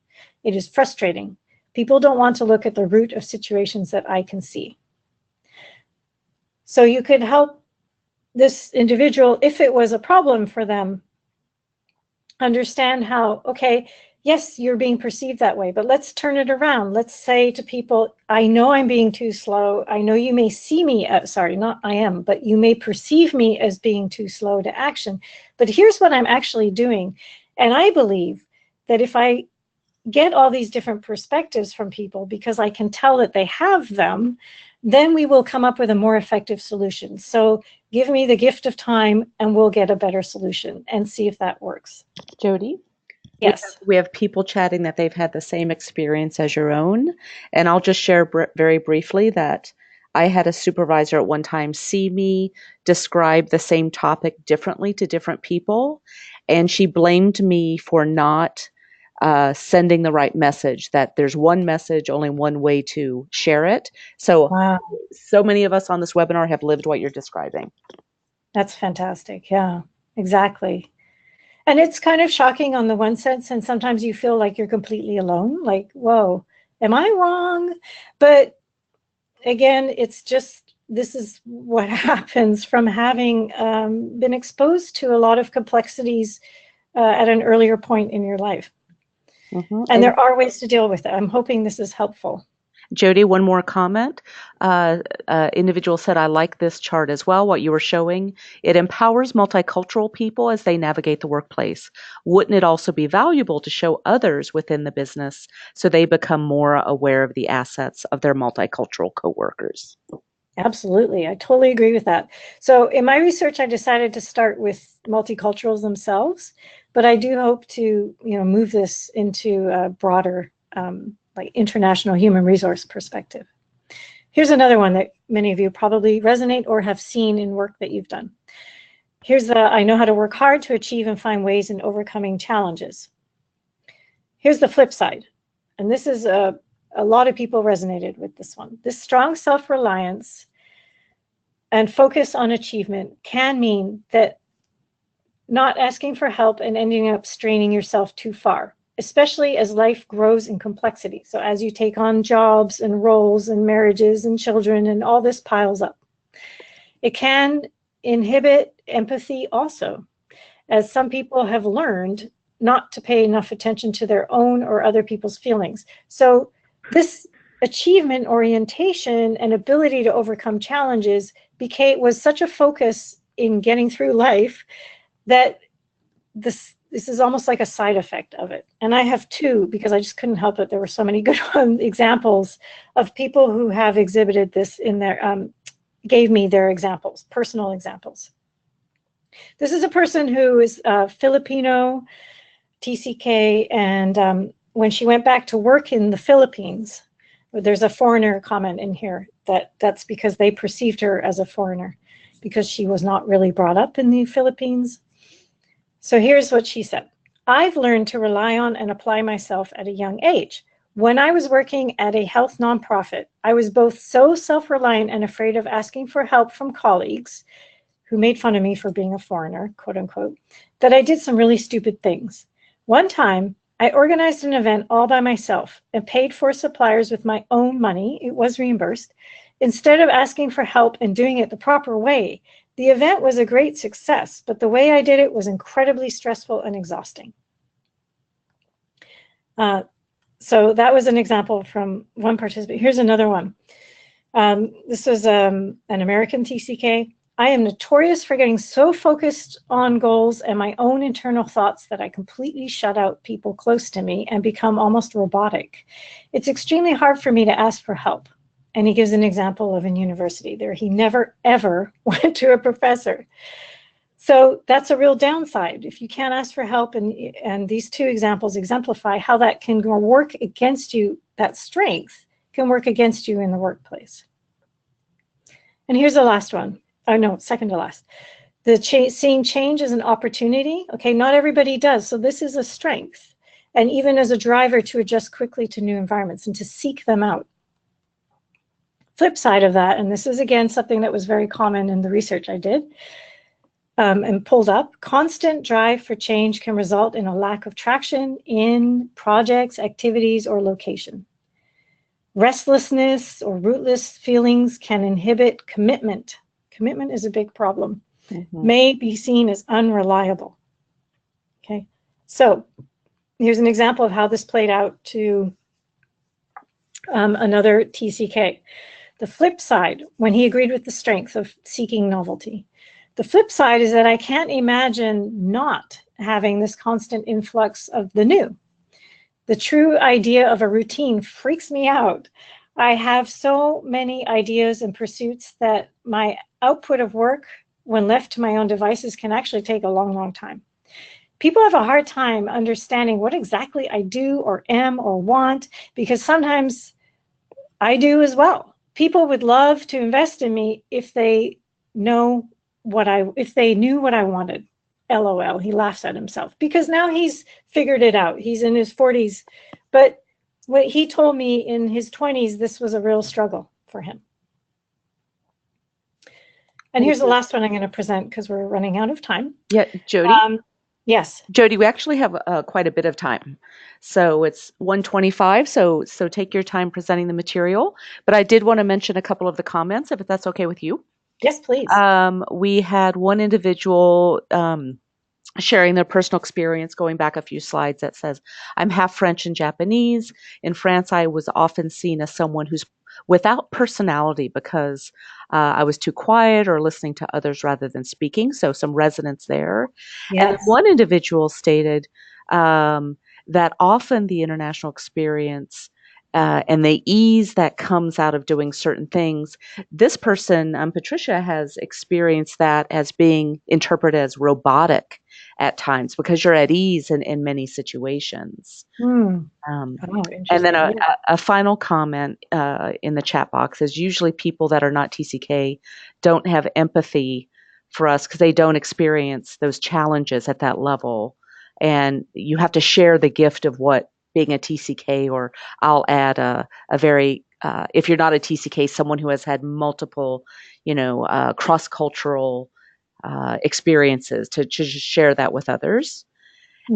It is frustrating. People don't want to look at the root of situations that I can see. So you could help this individual, if it was a problem for them, understand how, okay, yes, you're being perceived that way, but let's turn it around. Let's say to people, I know I'm being too slow. I know you may see me, but you may perceive me as being too slow to action. But here's what I'm actually doing. And I believe that if I get all these different perspectives from people, because I can tell that they have them, then we will come up with a more effective solution. So give me the gift of time and we'll get a better solution and see if that works. Jody? Yes. We have people chatting that they've had the same experience as your own. And I'll just share very briefly that I had a supervisor at one time see me describe the same topic differently to different people. And she blamed me for not sending the right message, that there's one message, only one way to share it. So, wow. So many of us on this webinar have lived what you're describing. That's fantastic. Yeah, exactly. And it's kind of shocking on the one sense, and sometimes you feel like you're completely alone, like, whoa, am I wrong? But again, it's just, this is what happens from having been exposed to a lot of complexities at an earlier point in your life. Mm-hmm. And there are ways to deal with it. I'm hoping this is helpful. Jody, one more comment. Individual said, I like this chart as well, what you were showing. It empowers multicultural people as they navigate the workplace. Wouldn't it also be valuable to show others within the business so they become more aware of the assets of their multicultural coworkers? Absolutely. I totally agree with that. So in my research, I decided to start with multiculturals themselves, but I do hope to, move this into a broader, like international human resource perspective. Here's another one that many of you probably resonate or have seen in work that you've done. Here's I know how to work hard to achieve and find ways in overcoming challenges. Here's the flip side. And this is a lot of people resonated with this one. This strong self-reliance and focus on achievement can mean that not asking for help and ending up straining yourself too far, especially as life grows in complexity. So as you take on jobs and roles and marriages and children and all this piles up. It can inhibit empathy also, as some people have learned not to pay enough attention to their own or other people's feelings. So this achievement orientation and ability to overcome challenges was such a focus in getting through life that this is almost like a side effect of it. And I have two, because I just couldn't help it. There were so many good examples of people who have exhibited this in their, gave me their examples, personal examples. This is a person who is Filipino, TCK, and when she went back to work in the Philippines, there's a foreigner comment in here that's because they perceived her as a foreigner because she was not really brought up in the Philippines. So here's what she said. I've learned to rely on and apply myself at a young age. When I was working at a health nonprofit, I was both so self-reliant and afraid of asking for help from colleagues who made fun of me for being a foreigner, quote unquote, that I did some really stupid things. One time, I organized an event all by myself and paid for suppliers with my own money. It was reimbursed. Instead of asking for help and doing it the proper way, the event was a great success, but the way I did it was incredibly stressful and exhausting. So that was an example from one participant. Here's another one. This was an American TCK. I am notorious for getting so focused on goals and my own internal thoughts that I completely shut out people close to me and become almost robotic. It's extremely hard for me to ask for help. And he gives an example of in university there. He never, ever went to a professor. So that's a real downside. If you can't ask for help, and these two examples exemplify how that can work against you, that strength can work against you in the workplace. And here's the last one. Oh no, second to last. Seeing change as an opportunity. Okay, not everybody does. So this is a strength. And even as a driver to adjust quickly to new environments and to seek them out. Flip side of that, and this is again something that was very common in the research I did and pulled up, constant drive for change can result in a lack of traction in projects, activities, or location. Restlessness or rootless feelings can inhibit commitment. Commitment is a big problem. May be seen as unreliable. Okay, so here's an example of how this played out to another TCK. The flip side, when he agreed with the strength of seeking novelty. The flip side is that I can't imagine not having this constant influx of the new. The true idea of a routine freaks me out. I have so many ideas and pursuits that my output of work, when left to my own devices, can actually take a long, long time. People have a hard time understanding what exactly I do or am or want, because sometimes I do as well. People would love to invest in me if they knew what I wanted. LOL, he laughs at himself because now he's figured it out. He's in his 40s, but what he told me in his 20s, this was a real struggle for him. And here's the last one I'm going to present because we're running out of time. Yeah, Jody. Yes. Jody, we actually have quite a bit of time. So it's 1:25, so take your time presenting the material. But I did want to mention a couple of the comments, if that's okay with you. Yes, please. We had one individual sharing their personal experience, going back a few slides, that says, I'm half French and Japanese. In France, I was often seen as someone who's without personality because I was too quiet or listening to others rather than speaking. So some resonance there. Yes. And one individual stated that often the international experience and the ease that comes out of doing certain things, this person, Patricia, has experienced that as being interpreted as robotic at times because you're at ease in many situations. And then a final comment in the chat box is usually people that are not TCK don't have empathy for us because they don't experience those challenges at that level. And you have to share the gift of what being a TCK, or I'll add a very, if you're not a TCK, someone who has had multiple, cross-cultural experiences to just share that with others.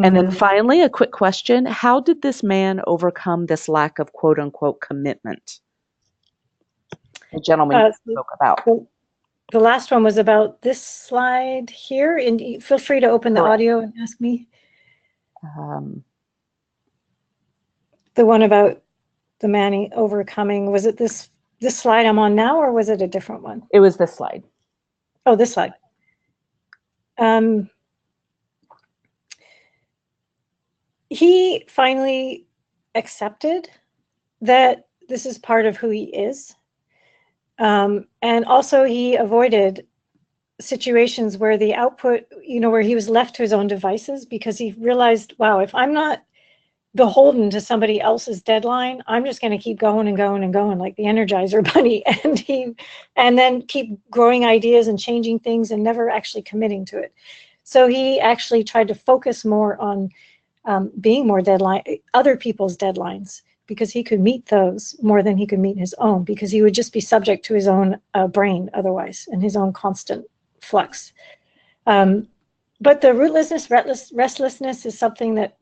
And then finally, a quick question. How did this man overcome this lack of quote unquote commitment? The gentleman spoke about. The last one was about this slide here, and feel free to open the audio and ask me. The one about the man overcoming, was it this slide I'm on now, or was it a different one? It was this slide. Oh, this slide. He finally accepted that this is part of who he is. And also he avoided situations where the output, where he was left to his own devices, because he realized, wow, if I'm not beholden to somebody else's deadline, I'm just going to keep going and going and going like the Energizer Bunny, and then keep growing ideas and changing things and never actually committing to it. So he actually tried to focus more on being more other people's deadlines, because he could meet those more than he could meet his own, because he would just be subject to his own brain otherwise, and his own constant flux. But the rootlessness, restlessness is something that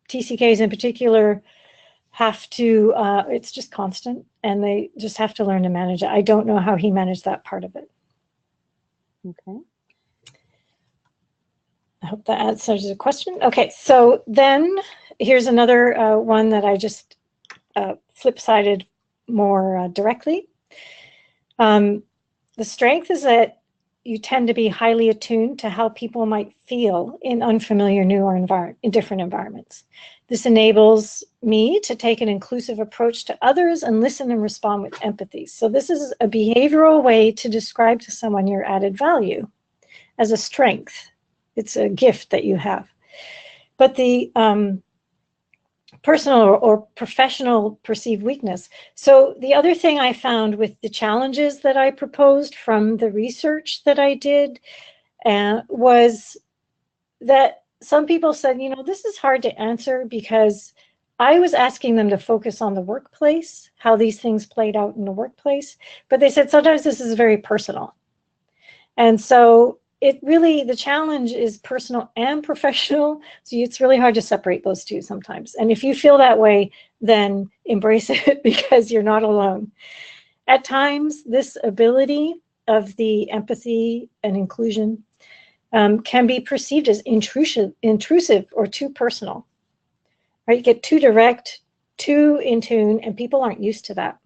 TCKs in particular have to, it's just constant, and they just have to learn to manage it. I don't know how he managed that part of it. Okay. I hope that answers the question. Okay, so then here's another one that I just flip-sided more directly. The strength is that you tend to be highly attuned to how people might feel in unfamiliar, new, or in different environments. This enables me to take an inclusive approach to others and listen and respond with empathy. So this is a behavioral way to describe to someone your added value as a strength. It's a gift that you have. But the personal or professional perceived weakness. So the other thing I found with the challenges that I proposed from the research that I did was that some people said, this is hard to answer, because I was asking them to focus on the workplace, how these things played out in the workplace. But they said sometimes this is very personal. And so the challenge is personal and professional. So it's really hard to separate those two sometimes. And if you feel that way, then embrace it, because you're not alone. At times, this ability of the empathy and inclusion can be perceived as intrusive or too personal. Right? You get too direct, too in tune, and people aren't used to that.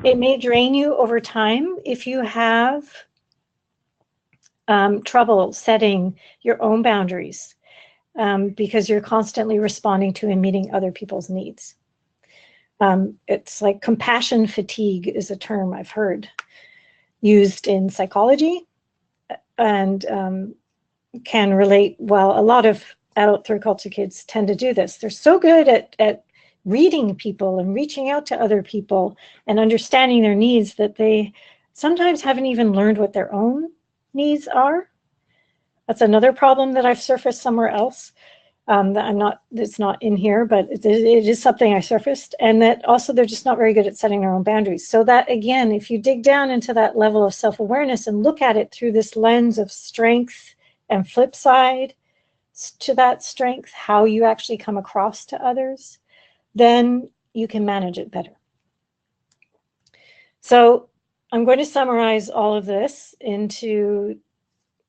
It may drain you over time if you have trouble setting your own boundaries, because you're constantly responding to and meeting other people's needs. It's like compassion fatigue is a term I've heard used in psychology, and can relate. Well, a lot of adult third culture kids tend to do this. They're so good at reading people and reaching out to other people and understanding their needs that they sometimes haven't even learned what their own needs are. That's another problem that I've surfaced somewhere else, that's not in here, but it is something I surfaced. And that also they're just not very good at setting their own boundaries. So that, again, if you dig down into that level of self-awareness and look at it through this lens of strength and flip side to that strength, how you actually come across to others, then you can manage it better. So I'm going to summarize all of this into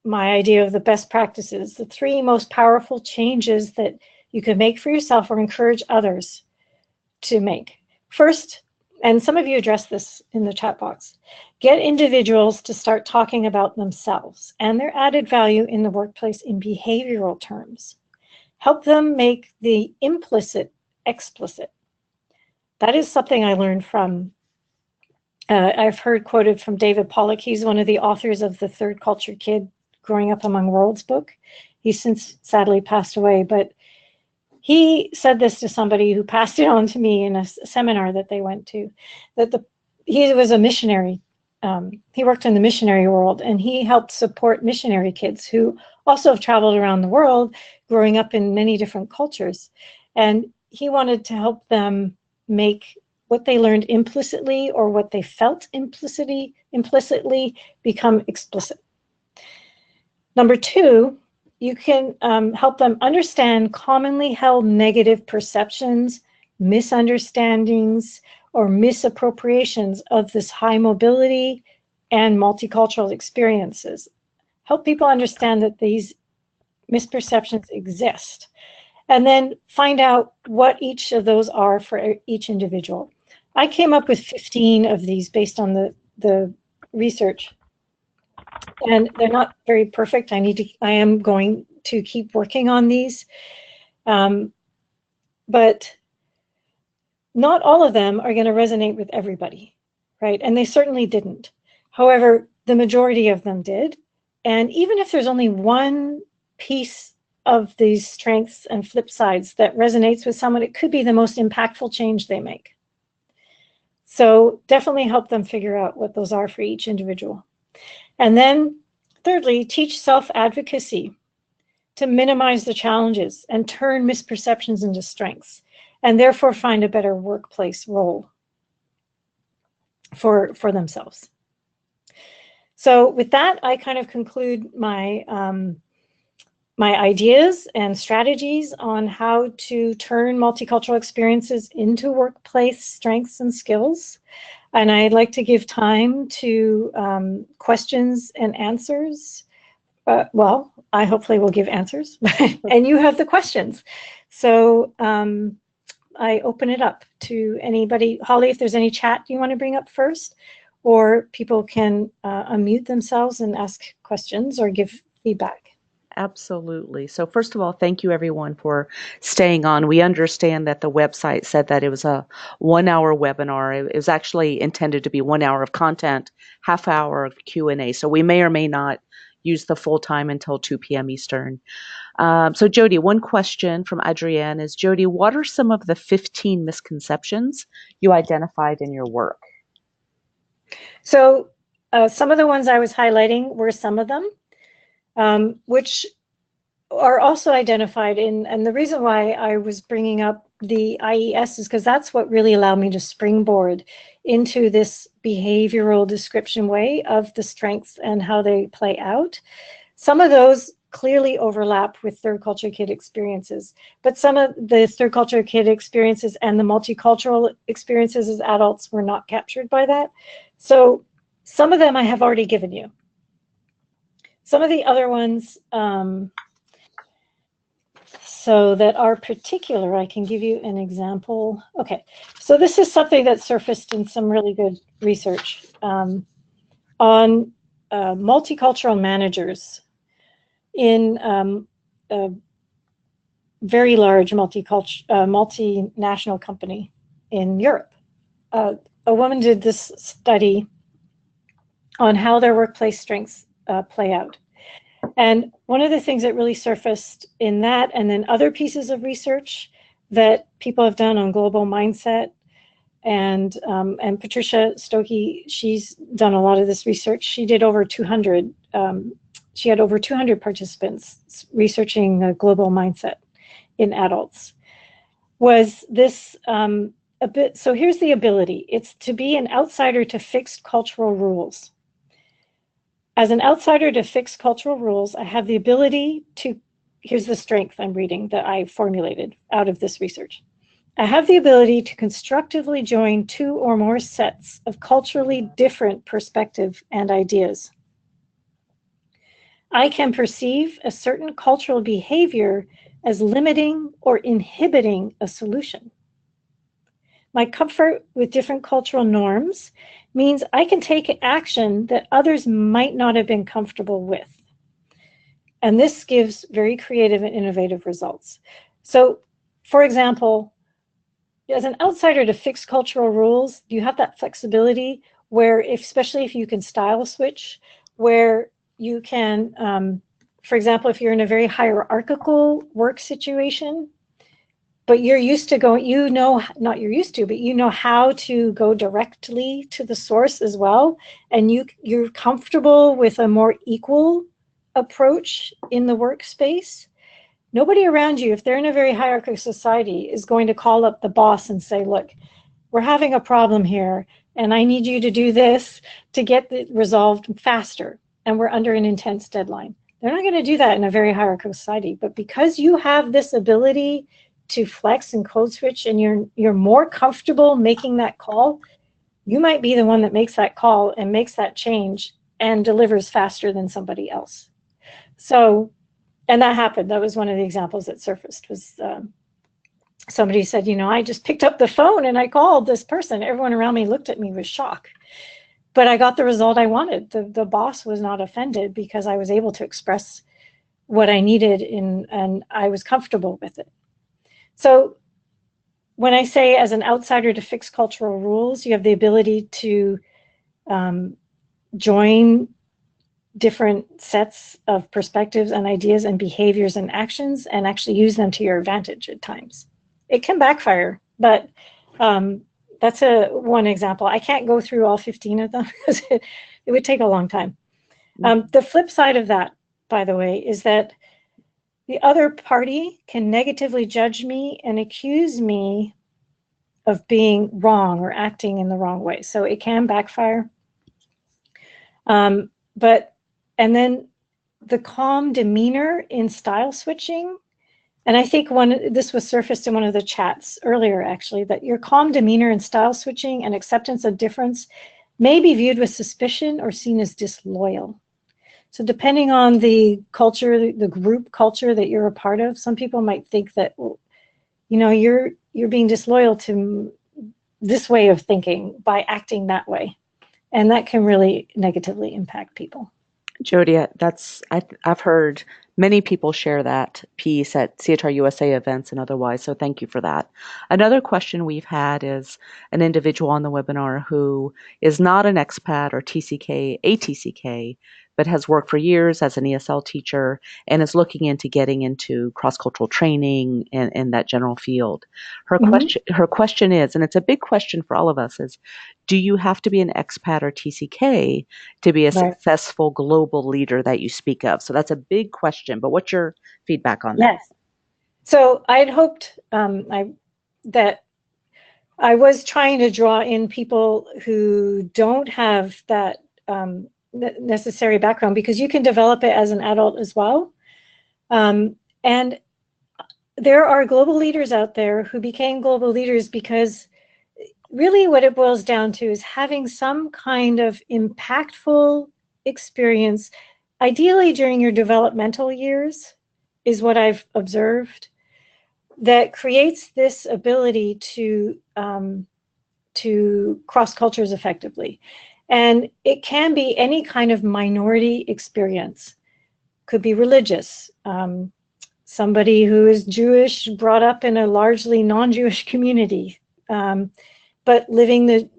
my idea of the best practices, the 3 most powerful changes that you can make for yourself or encourage others to make. First, and some of you addressed this in the chat box, get individuals to start talking about themselves and their added value in the workplace in behavioral terms. Help them make the implicit explicit. That is something I learned from I've heard quoted from David Pollock. He's one of the authors of the Third Culture Kid Growing Up Among Worlds book. He's since sadly passed away, but he said this to somebody who passed it on to me in a seminar that they went to, that he was a missionary he worked in the missionary world, and he helped support missionary kids who also have traveled around the world, growing up in many different cultures. And he wanted to help them make what they learned implicitly or what they felt implicitly become explicit. Number two, you can help them understand commonly held negative perceptions, misunderstandings, or misappropriations of this high mobility and multicultural experiences. Help people understand that these misperceptions exist, and then find out what each of those are for each individual. I came up with 15 of these based on the research, and they're not very perfect. I am going to keep working on these, but not all of them are going to resonate with everybody, right? And they certainly didn't. However, the majority of them did. And even if there's only one piece of these strengths and flip sides that resonates with someone, it could be the most impactful change they make. So definitely help them figure out what those are for each individual. And then thirdly, teach self-advocacy to minimize the challenges and turn misperceptions into strengths, and therefore find a better workplace role for themselves. So with that, I kind of conclude my my ideas and strategies on how to turn multicultural experiences into workplace strengths and skills. And I'd like to give time to questions and answers. Well, I hopefully will give answers, and you have the questions. So I open it up to anybody. Holly, if there's any chat you want to bring up first, or people can unmute themselves and ask questions or give feedback. Absolutely. So first of all, thank you everyone for staying on. We understand that the website said that it was a 1-hour webinar. It was actually intended to be 1 hour of content, half hour of Q&A. So we may or may not use the full time until 2 p.m. Eastern. So Jody, one question from Adrienne is, Jody, what are some of the 15 misconceptions you identified in your work? So some of the ones I was highlighting were some of them, which are also identified in, and the reason why I was bringing up the IES is because that's what really allowed me to springboard into this behavioral description way of the strengths and how they play out. Some of those clearly overlap with third culture kid experiences, but some of the third culture kid experiences and the multicultural experiences as adults were not captured by that. So some of them I have already given you. Some of the other ones, so that are particular, I can give you an example. Okay, so this is something that surfaced in some really good research on multicultural managers in a very large multinational company in Europe. A woman did this study on how their workplace strengths play out. And one of the things that really surfaced in that, and then other pieces of research that people have done on global mindset, and Patricia Stokey, she's done a lot of this research. She did over 200. She had over 200 participants researching global mindset in adults. Was this a bit? So here's the ability. It's to be an outsider to fixed cultural rules. As an outsider to fixed cultural rules, I have the ability to, here's the strength I'm reading that I formulated out of this research. I have the ability to constructively join two or more sets of culturally different perspectives and ideas. I can perceive a certain cultural behavior as limiting or inhibiting a solution. My comfort with different cultural norms means I can take action that others might not have been comfortable with. And this gives very creative and innovative results. So, for example, as an outsider to fixed cultural rules, you have that flexibility where, especially if you can style switch, where you can, for example, if you're in a very hierarchical work situation, but you're used to going, not you're used to, but you know how to go directly to the source as well. And you're comfortable with a more equal approach in the workspace. Nobody around you, if they're in a very hierarchical society, is going to call up the boss and say, look, we're having a problem here, and I need you to do this to get it resolved faster, and we're under an intense deadline. They're not going to do that in a very hierarchical society. But because you have this ability to flex and code switch, and you're more comfortable making that call, you might be the one that makes that call and makes that change and delivers faster than somebody else. So, and that happened. That was one of the examples that surfaced, was somebody said, I just picked up the phone and I called this person. Everyone around me looked at me with shock. But I got the result I wanted. The boss was not offended because I was able to express what I needed and I was comfortable with it. So when I say as an outsider to fix cultural rules, you have the ability to join different sets of perspectives and ideas and behaviors and actions and actually use them to your advantage at times. It can backfire, but that's one example. I can't go through all 15 of them because it would take a long time. The flip side of that, by the way, is that the other party can negatively judge me and accuse me of being wrong or acting in the wrong way. So it can backfire. And then the calm demeanor in style switching, and I think this was surfaced in one of the chats earlier, actually, that your calm demeanor in style switching and acceptance of difference may be viewed with suspicion or seen as disloyal. So depending on the culture, the group culture that you're a part of, some people might think that, you're being disloyal to this way of thinking by acting that way. And that can really negatively impact people. Jody, I've heard many people share that piece at SIETAR USA events and otherwise, so thank you for that. Another question we've had is an individual on the webinar who is not an expat or a TCK, but has worked for years as an ESL teacher and is looking into getting into cross-cultural training and that general field. Her question is, and it's a big question for all of us, is do you have to be an expat or TCK to be a successful global leader that you speak of? So that's a big question, but what's your feedback on that? Yes. So I'd hoped that I was trying to draw in people who don't have that necessary background, because you can develop it as an adult as well. And there are global leaders out there who became global leaders because really what it boils down to is having some kind of impactful experience, ideally during your developmental years, is what I've observed, that creates this ability to cross cultures effectively. And it can be any kind of minority experience. Could be religious. Somebody who is Jewish, brought up in a largely non-Jewish community, but the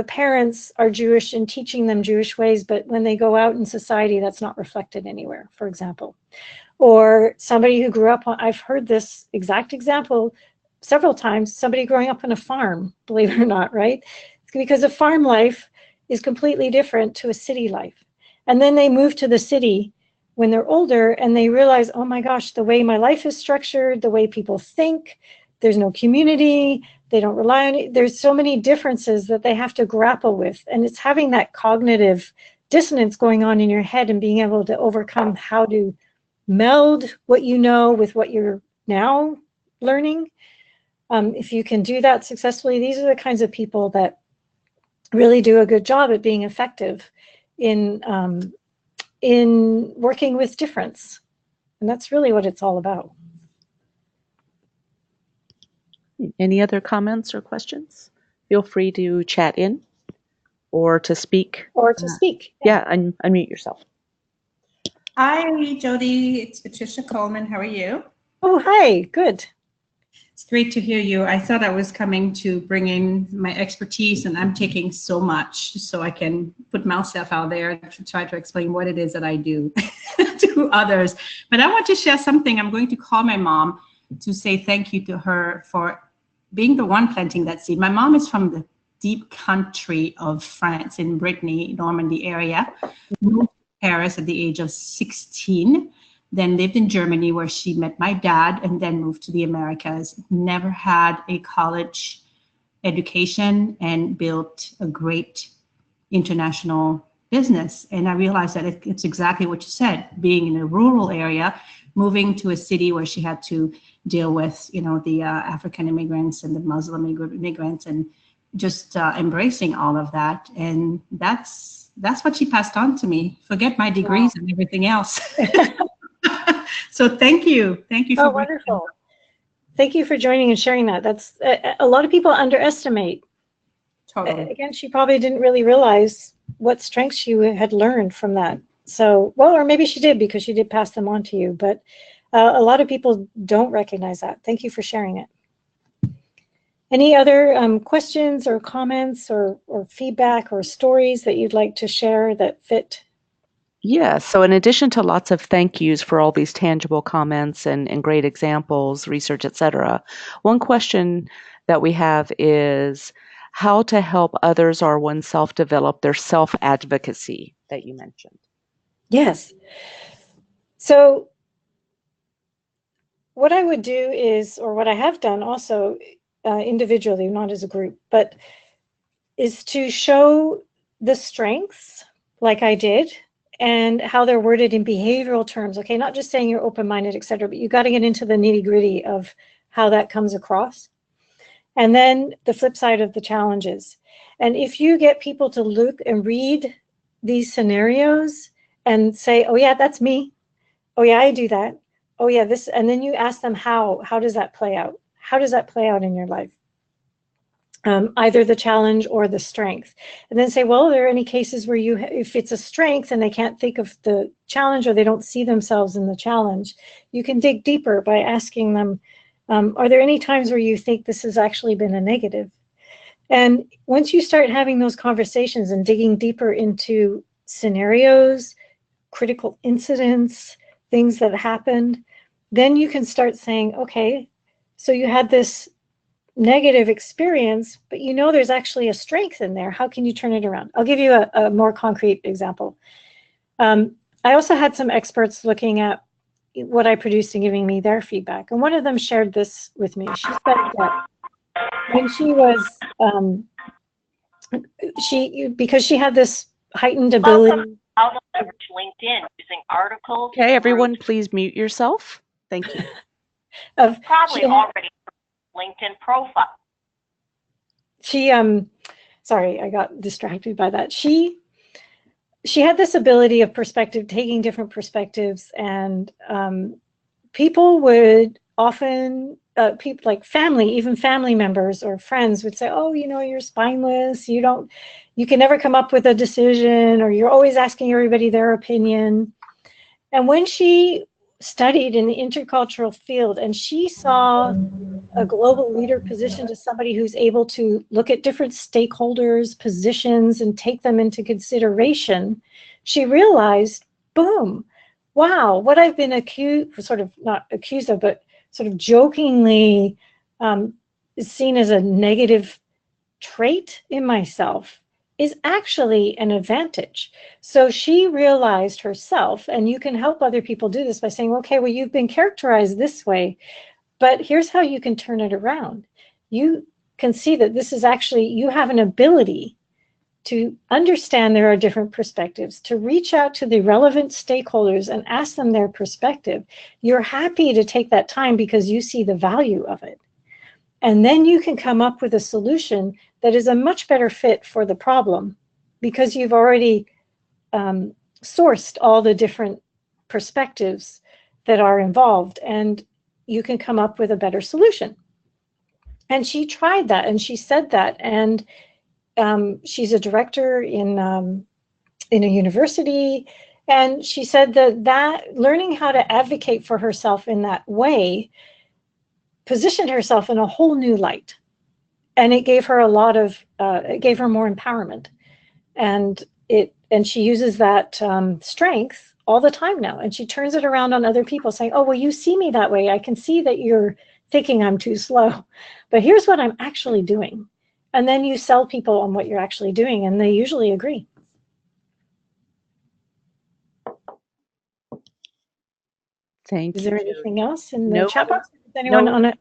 parents are Jewish and teaching them Jewish ways, but when they go out in society, that's not reflected anywhere, for example. Or somebody who grew up I've heard this exact example several times, somebody growing up on a farm, believe it or not, right? Because a farm life is completely different to a city life. And then they move to the city when they're older and they realize, oh my gosh, the way my life is structured, the way people think, there's no community, they don't rely on it. There's so many differences that they have to grapple with. And it's having that cognitive dissonance going on in your head and being able to overcome how to meld what you know with what you're now learning. If you can do that successfully, these are the kinds of people that really do a good job at being effective in working with difference. And that's really what it's all about. Any other comments or questions? Feel free to chat in or to speak. Yeah, unmute yourself. Hi, Jody. It's Patricia Coleman. How are you? Oh, hi. Good. It's great to hear you. I thought I was coming to bring in my expertise, and I'm taking so much so I can put myself out there to try to explain what it is that I do to others. But I want to share something. I'm going to call my mom. to say thank you to her for being the one planting that seed. My mom is from the deep country of France, in Brittany, Normandy area. Moved to Paris at the age of 16, then lived in Germany where she met my dad, and then moved to the Americas. Never had a college education and built a great international business. And I realized that it's exactly what you said, being in a rural area, moving to a city where she had to deal with, the African immigrants and the Muslim immigrants, and just embracing all of that. And that's what she passed on to me. Forget my degrees and everything else. So thank you. Thank you for wonderful. Thank you for joining and sharing that. That's a lot of people underestimate. Totally. Again, she probably didn't really realize what strengths she had learned from that. So, well, or maybe she did because she did pass them on to you, but a lot of people don't recognize that. Thank you for sharing it. Any other questions or comments or feedback or stories that you'd like to share that fit? Yeah, so in addition to lots of thank yous for all these tangible comments and great examples, research, etc., one question that we have is how to help others or oneself develop their self-advocacy that you mentioned. Yes. So what I would do is, or what I have done also individually, not as a group, but is to show the strengths like I did and how they're worded in behavioral terms. Okay, not just saying you're open-minded, etc., but you got to get into the nitty-gritty of how that comes across. And then the flip side of the challenges. And if you get people to look and read these scenarios and say, oh yeah, that's me. Oh yeah, I do that. Oh yeah, this, and then you ask them how does that play out? How does that play out in your life? Either the challenge or the strength. And then say, well, are there any cases where if it's a strength and they can't think of the challenge or they don't see themselves in the challenge, you can dig deeper by asking them, are there any times where you think this has actually been a negative? And once you start having those conversations and digging deeper into scenarios, critical incidents, things that happened, then you can start saying, okay, so you had this negative experience, but there's actually a strength in there. How can you turn it around? I'll give you a more concrete example. I also had some experts looking at what I produced and giving me their feedback. And one of them shared this with me. She said that when she was, because she had this heightened ability. How to leverage LinkedIn using articles. Okay, everyone, please mute yourself. Thank you. Probably already LinkedIn profile. Sorry, I got distracted by that. She had this ability of taking different perspectives, and people would often, people like even family members or friends would say, oh, you're spineless, you can never come up with a decision, or you're always asking everybody their opinion. And when she studied in the intercultural field and she saw a global leader positioned as somebody who's able to look at different stakeholders' positions and take them into consideration, she realized, boom, wow, what I've been not accused of, but sort of jokingly is seen as a negative trait in myself is actually an advantage. So she realized herself, and you can help other people do this by saying, okay, well, you've been characterized this way, but here's how you can turn it around. You can see that this is actually, you have an ability to understand there are different perspectives, to reach out to the relevant stakeholders and ask them their perspective. You're happy to take that time because you see the value of it. And then you can come up with a solution that is a much better fit for the problem because you've already sourced all the different perspectives that are involved, and you can come up with a better solution. And she tried that, and she said that, and she's a director in a university, and she said that learning how to advocate for herself in that way positioned herself in a whole new light, and it gave her it gave her more empowerment, and she uses that strength all the time now. And she turns it around on other people saying, oh, well, you see me that way. I can see that you're thinking I'm too slow, but here's what I'm actually doing. And then you sell people on what you're actually doing, and they usually agree. Thank you. Is there anything else in the No chat other- box? Is anyone on it?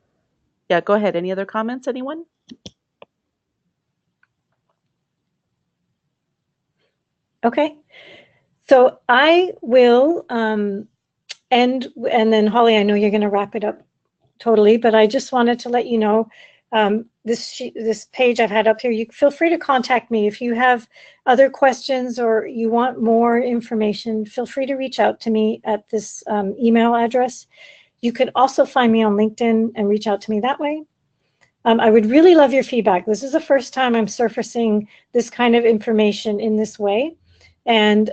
Yeah, go ahead. Any other comments, anyone? Okay. So I will end, and then Holly, I know you're going to wrap it up totally, but I just wanted to let you know, this page I've had up here, you feel free to contact me if you have other questions or you want more information. Feel free to reach out to me at this email address. You could also find me on LinkedIn and reach out to me that way. I would really love your feedback. This is the first time I'm surfacing this kind of information in this way, and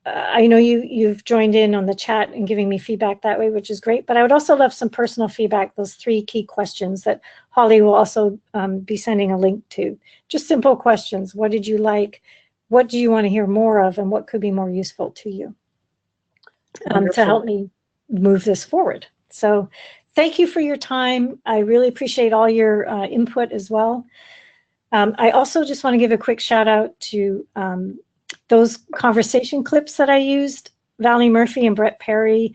I know you've joined in on the chat and giving me feedback that way, which is great, but I would also love some personal feedback, those 3 key questions that Holly will also be sending a link to. Just simple questions. What did you like? What do you want to hear more of? And what could be more useful to you to help me move this forward? So thank you for your time. I really appreciate all your input as well. I also just want to give a quick shout out to those conversation clips that I used. Valerie Murphy and Brett Perry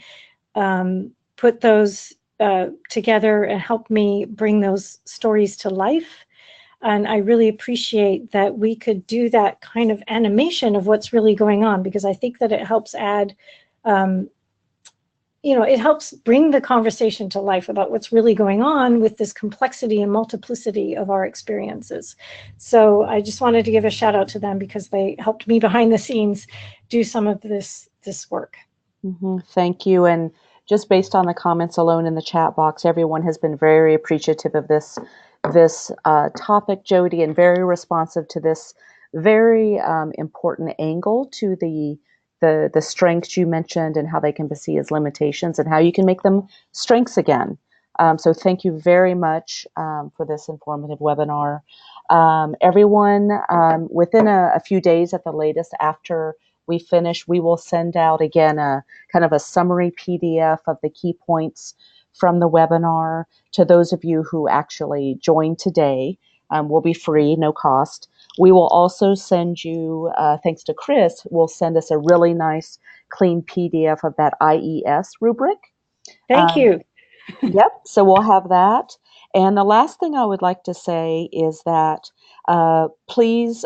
put those together and helped me bring those stories to life. And I really appreciate that we could do that kind of animation of what's really going on, because I think that it helps add, it helps bring the conversation to life about what's really going on with this complexity and multiplicity of our experiences. So I just wanted to give a shout out to them because they helped me behind the scenes do some of this work. Mm-hmm. Thank you. And just based on the comments alone in the chat box, everyone has been very appreciative of this topic, Jody, and very responsive to this very important angle to the strengths you mentioned and how they can be seen as limitations and how you can make them strengths again. So thank you very much for this informative webinar. Everyone, within a few days at the latest after we finish, we will send out again a kind of a summary PDF of the key points from the webinar to those of you who actually joined today. Will be free, no cost. We will also send you, thanks to Chris, will send us a really nice clean PDF of that IES rubric. Thank you. Yep, so we'll have that. And the last thing I would like to say is that please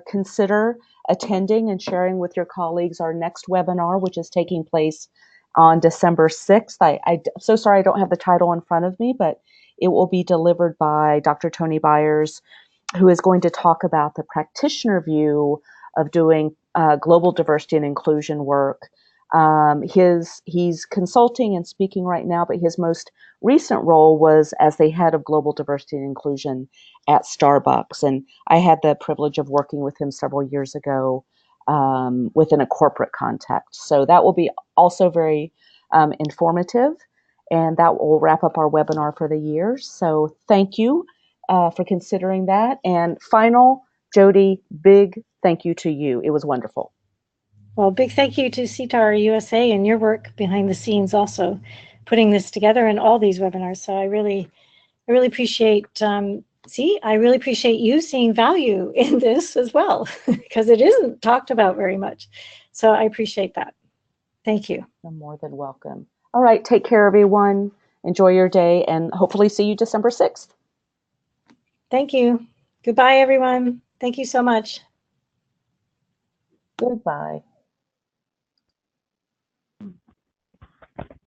consider attending and sharing with your colleagues our next webinar, which is taking place on December 6th. I'm so sorry I don't have the title in front of me, but it will be delivered by Dr. Tony Byers, who is going to talk about the practitioner view of doing global diversity and inclusion work. He's consulting and speaking right now, but his most recent role was as the head of global diversity and inclusion at Starbucks. And I had the privilege of working with him several years ago within a corporate context. So that will be also very informative, and that will wrap up our webinar for the year. So thank you for considering that. And final, Jody, big thank you to you. It was wonderful. Well, big thank you to SIETAR USA and your work behind the scenes also putting this together and all these webinars. So I really appreciate, I really appreciate you seeing value in this as well, because it isn't talked about very much. So I appreciate that. Thank you. You're more than welcome. All right, take care, everyone. Enjoy your day, and hopefully see you December 6th. Thank you. Goodbye, everyone. Thank you so much. Goodbye.